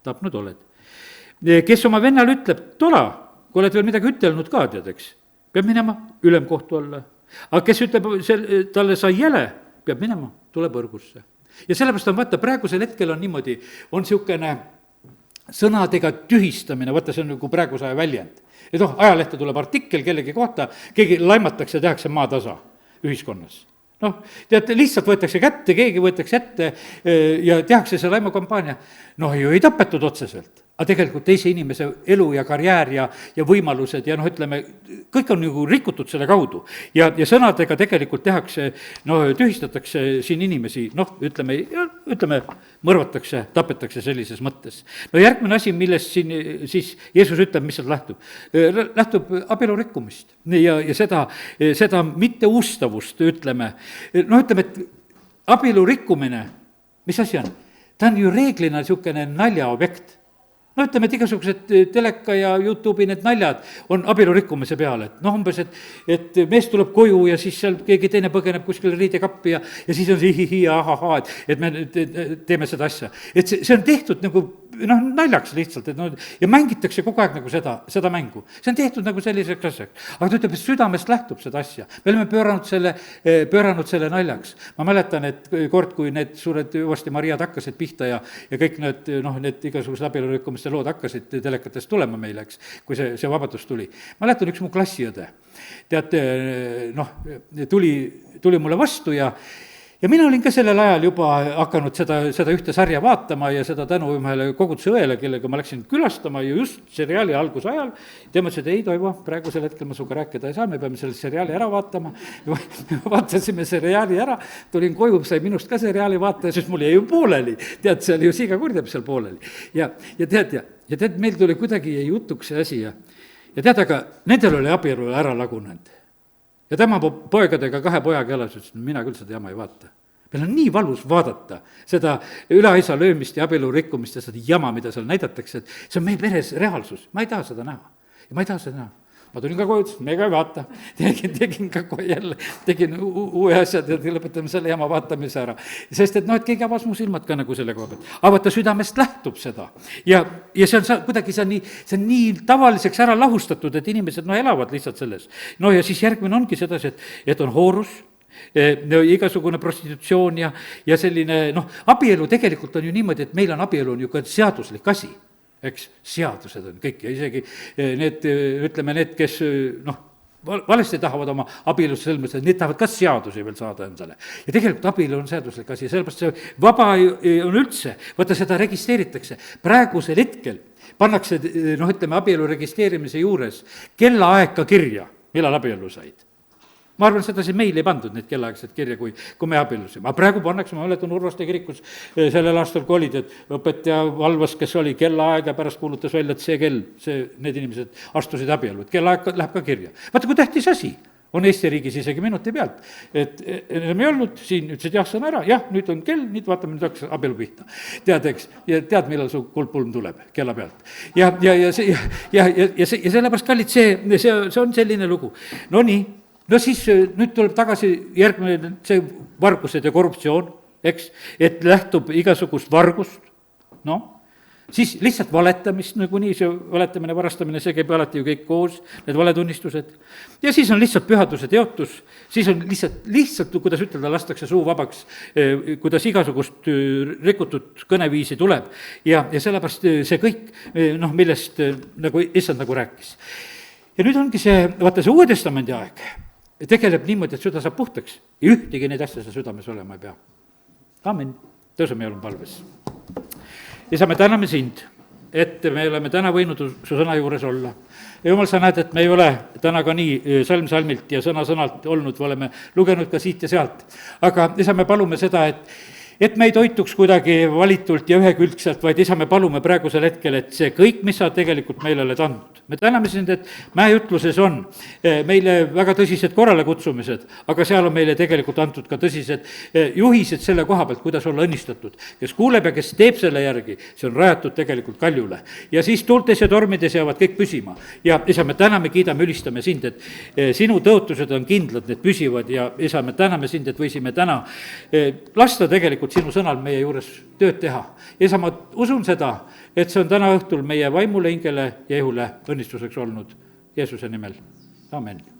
tapnud oled. Kes oma vennale ütleb, tola, kui oled veel midagi ütelnud ka, tead, eks, peab minema ülemkohtu alla. Aga kes ütleb, talle sai jäle, peab minema tulepõrgusse. Ja sellepärast on, vaata, praegusel hetkel on niimoodi, on niisugune sõnadega tühistamine, vaata, see on nagu praeguse aja väljend. Et ajalehte tuleb artikkel kellegi kohta, keegi laimatakse ja tehakse maatasa ühiskonnas. Tead, lihtsalt võetakse kätte, keegi võetakse ette ja tehakse see laimukampaania. Ju ei tapetud otseselt, aga tegelikult teise inimese elu ja karjäär ja võimalused ja ütleme, kõik on nagu rikutud selle kaudu. Ja sõnadega tegelikult tehakse, tühistatakse siin inimesi, ütleme, mõrvatakse, tapetakse sellises mõttes. Järgmine asi, millest siin siis Jeesus ütleb, mis sealt lähtub. Lähtub abielu rikkumist ja seda mitteustavust, ütleme, et abielu rikkumine, mis asi on? Ta on ju reeglina niisugune naljaobjekt. Ütleme, et igasugused teleka ja YouTube'i need naljad on abielu rikkumise peale, et umbes, et mees tuleb koju ja siis seal keegi teine põgeneb kuskil riidekappi ja siis on see hihi ja ahahaa, et me teeme seda asja. Et see on tehtud nagu naljaks lihtsalt, ja mängitakse kogu aeg nagu seda mängu. See on tehtud nagu selliseks asjaks. Aga ta ütleb, et südamest lähtub seda asja. Me oleme pööranud selle naljaks. Ma mäletan, et kord, kui need suured hüvasti Mariad hakkasid pihta ja kõik need igasugused abielurikkumiste lood hakkasid telekatest tulema meile, eks, kui see vabadus tuli. Ma mäletan, üks mu klassiõde, teate, tuli mulle vastu ja mina olin ka sellel ajal juba hakanud seda ühte sarja vaatama ja seda tänu ühele koguduse õele, kellega ma läksin külastama ja just seriaali alguse ajal. Tema ütles, et ei, Toivo, praegusel hetkel ma suga rääkida ei saa, me peame selle seriaali ära vaatama. Vaatasime seriaali ära, tulin koju, sai minust ka seriaali vaata, sest mul jäi ju pooleli. Tead, see oli ju siga kurdjab seal pooleli. Ja tead, meil tuli kuidagi jutuks see asi ja tead, aga nendel oli abielu ära lagunenud. Ja tema poegadega 2 pojaga elas, ütles, mina küll seda jama ei vaata. Meil on nii valus vaadata seda üleaisa löömist ja abielu rikkumist ja seda jama, mida seal näidatakse, et see on meie peres reaalsus. Ma ei taha seda näha. Ja ma ei taha seda näha. Ma tulin ka koju, me ka ei vaata. Tegin ka kohe jälle, tegin uue asjad ja lõpetame selle jama vaatamise ära. Sest et keegi avas mu silmad ka nagu selle koha pealt. Aga vaata, südamest lähtub seda. Ja see on kuidagi see on nii tavaliseks ära lahustatud, et inimesed elavad lihtsalt selles. Ja siis järgmine ongi sedasi, et on hoorus, igasugune prostitutsioon ja selline, abielu tegelikult on ju niimoodi, et meil on abielu on ju ka seaduslik asi. Eks seadused on kõik ja isegi need, ütleme, need, kes valesti tahavad oma abielus sõlmida, need tahavad ka seadusi veel saada endale. Ja tegelikult abielu on seaduslik asi, sellepärast see vaba on üldse, vaata seda registreeritakse. Praegusel hetkel pannakse, ütleme, abielu registreerimise juures kellaaeg ka kirja, millal abielu said. Ma arvan, seda siin meil ei pandud neid kellaaegset kirja, kui me abiellusime. Aga praegu pannakse, ma mäletan Urvaste kirikus sellel aastal, kui olid, et õpetaja valvas, kes oli kellaaeg ja pärast kuulutas välja, et see kell, need inimesed astusid abielu, et kellaaeg läheb ka kirja. Vaata, kui tähtis asi on Eesti riigis isegi minuti pealt, et enam ei olnud, siin ütlesid, jah, see on ära, jah, nüüd on kell, nüüd vaatame, nüüd hakkas abielu pihta. Tead, eks, ja tead, millal su kuldpulm tuleb kella pealt. Ja sellepärast, kallid, see on selline lugu. Nii. Siis nüüd tuleb tagasi järgmine see vargused ja korruptsioon, eks, et lähtub igasugust vargust, siis lihtsalt valetamist, nagu nii see valetamine, varastamine, see käib alati ju kõik koos, need valetunnistused. Ja siis on lihtsalt pühaduse teotus, siis on lihtsalt, kuidas ütelda, lastakse suu vabaks, kuidas igasugust rikutud kõneviisi tuleb ja sellepärast see kõik, millest nagu issand nagu rääkis. Ja nüüd ongi see, vaata see Uue Testamendi aeg, tegeleb niimoodi, et süda saab puhtaks ja ühtegi neid asja sa südames olema ei pea. Amen. Tõuseme ja oleme palves. Isa, me täname sind, et me oleme täna võinud su sõna juures olla. Ja Jumal, sa näed, et me ei ole täna ka nii salm salmilt ja sõna sõnalt olnud, oleme lugenud ka siit ja sealt. Aga isa, me palume seda, et me ei toituks kuidagi valitult ja ühekülgselt, vaid isa, me palume praegusel hetkel, et see kõik, mis sa tegelikult meile oled andnud, me täname sind, et mäeütluses on meile väga tõsised korralekutsumised, aga seal on meile tegelikult antud ka tõsised juhised selle koha pealt, kuidas olla õnnistatud. kes kuuleb ja kes teeb selle järgi, see on rajatud tegelikult kaljule. ja siis tuultes ja tormides jäävad kõik püsima. ja isa, me täname, kiidame, ülistame sind, et sinu tõotused on kindlad, need püsivad ja isa, me täname sind, et võisime täna lasta tegelikult sinu sõnal meie juures tööd teha. isa, ma usun seda, et see on täna õhtul meie vaimule, hingele ja ihule õnnistuseks olnud Jeesuse nimel, amen.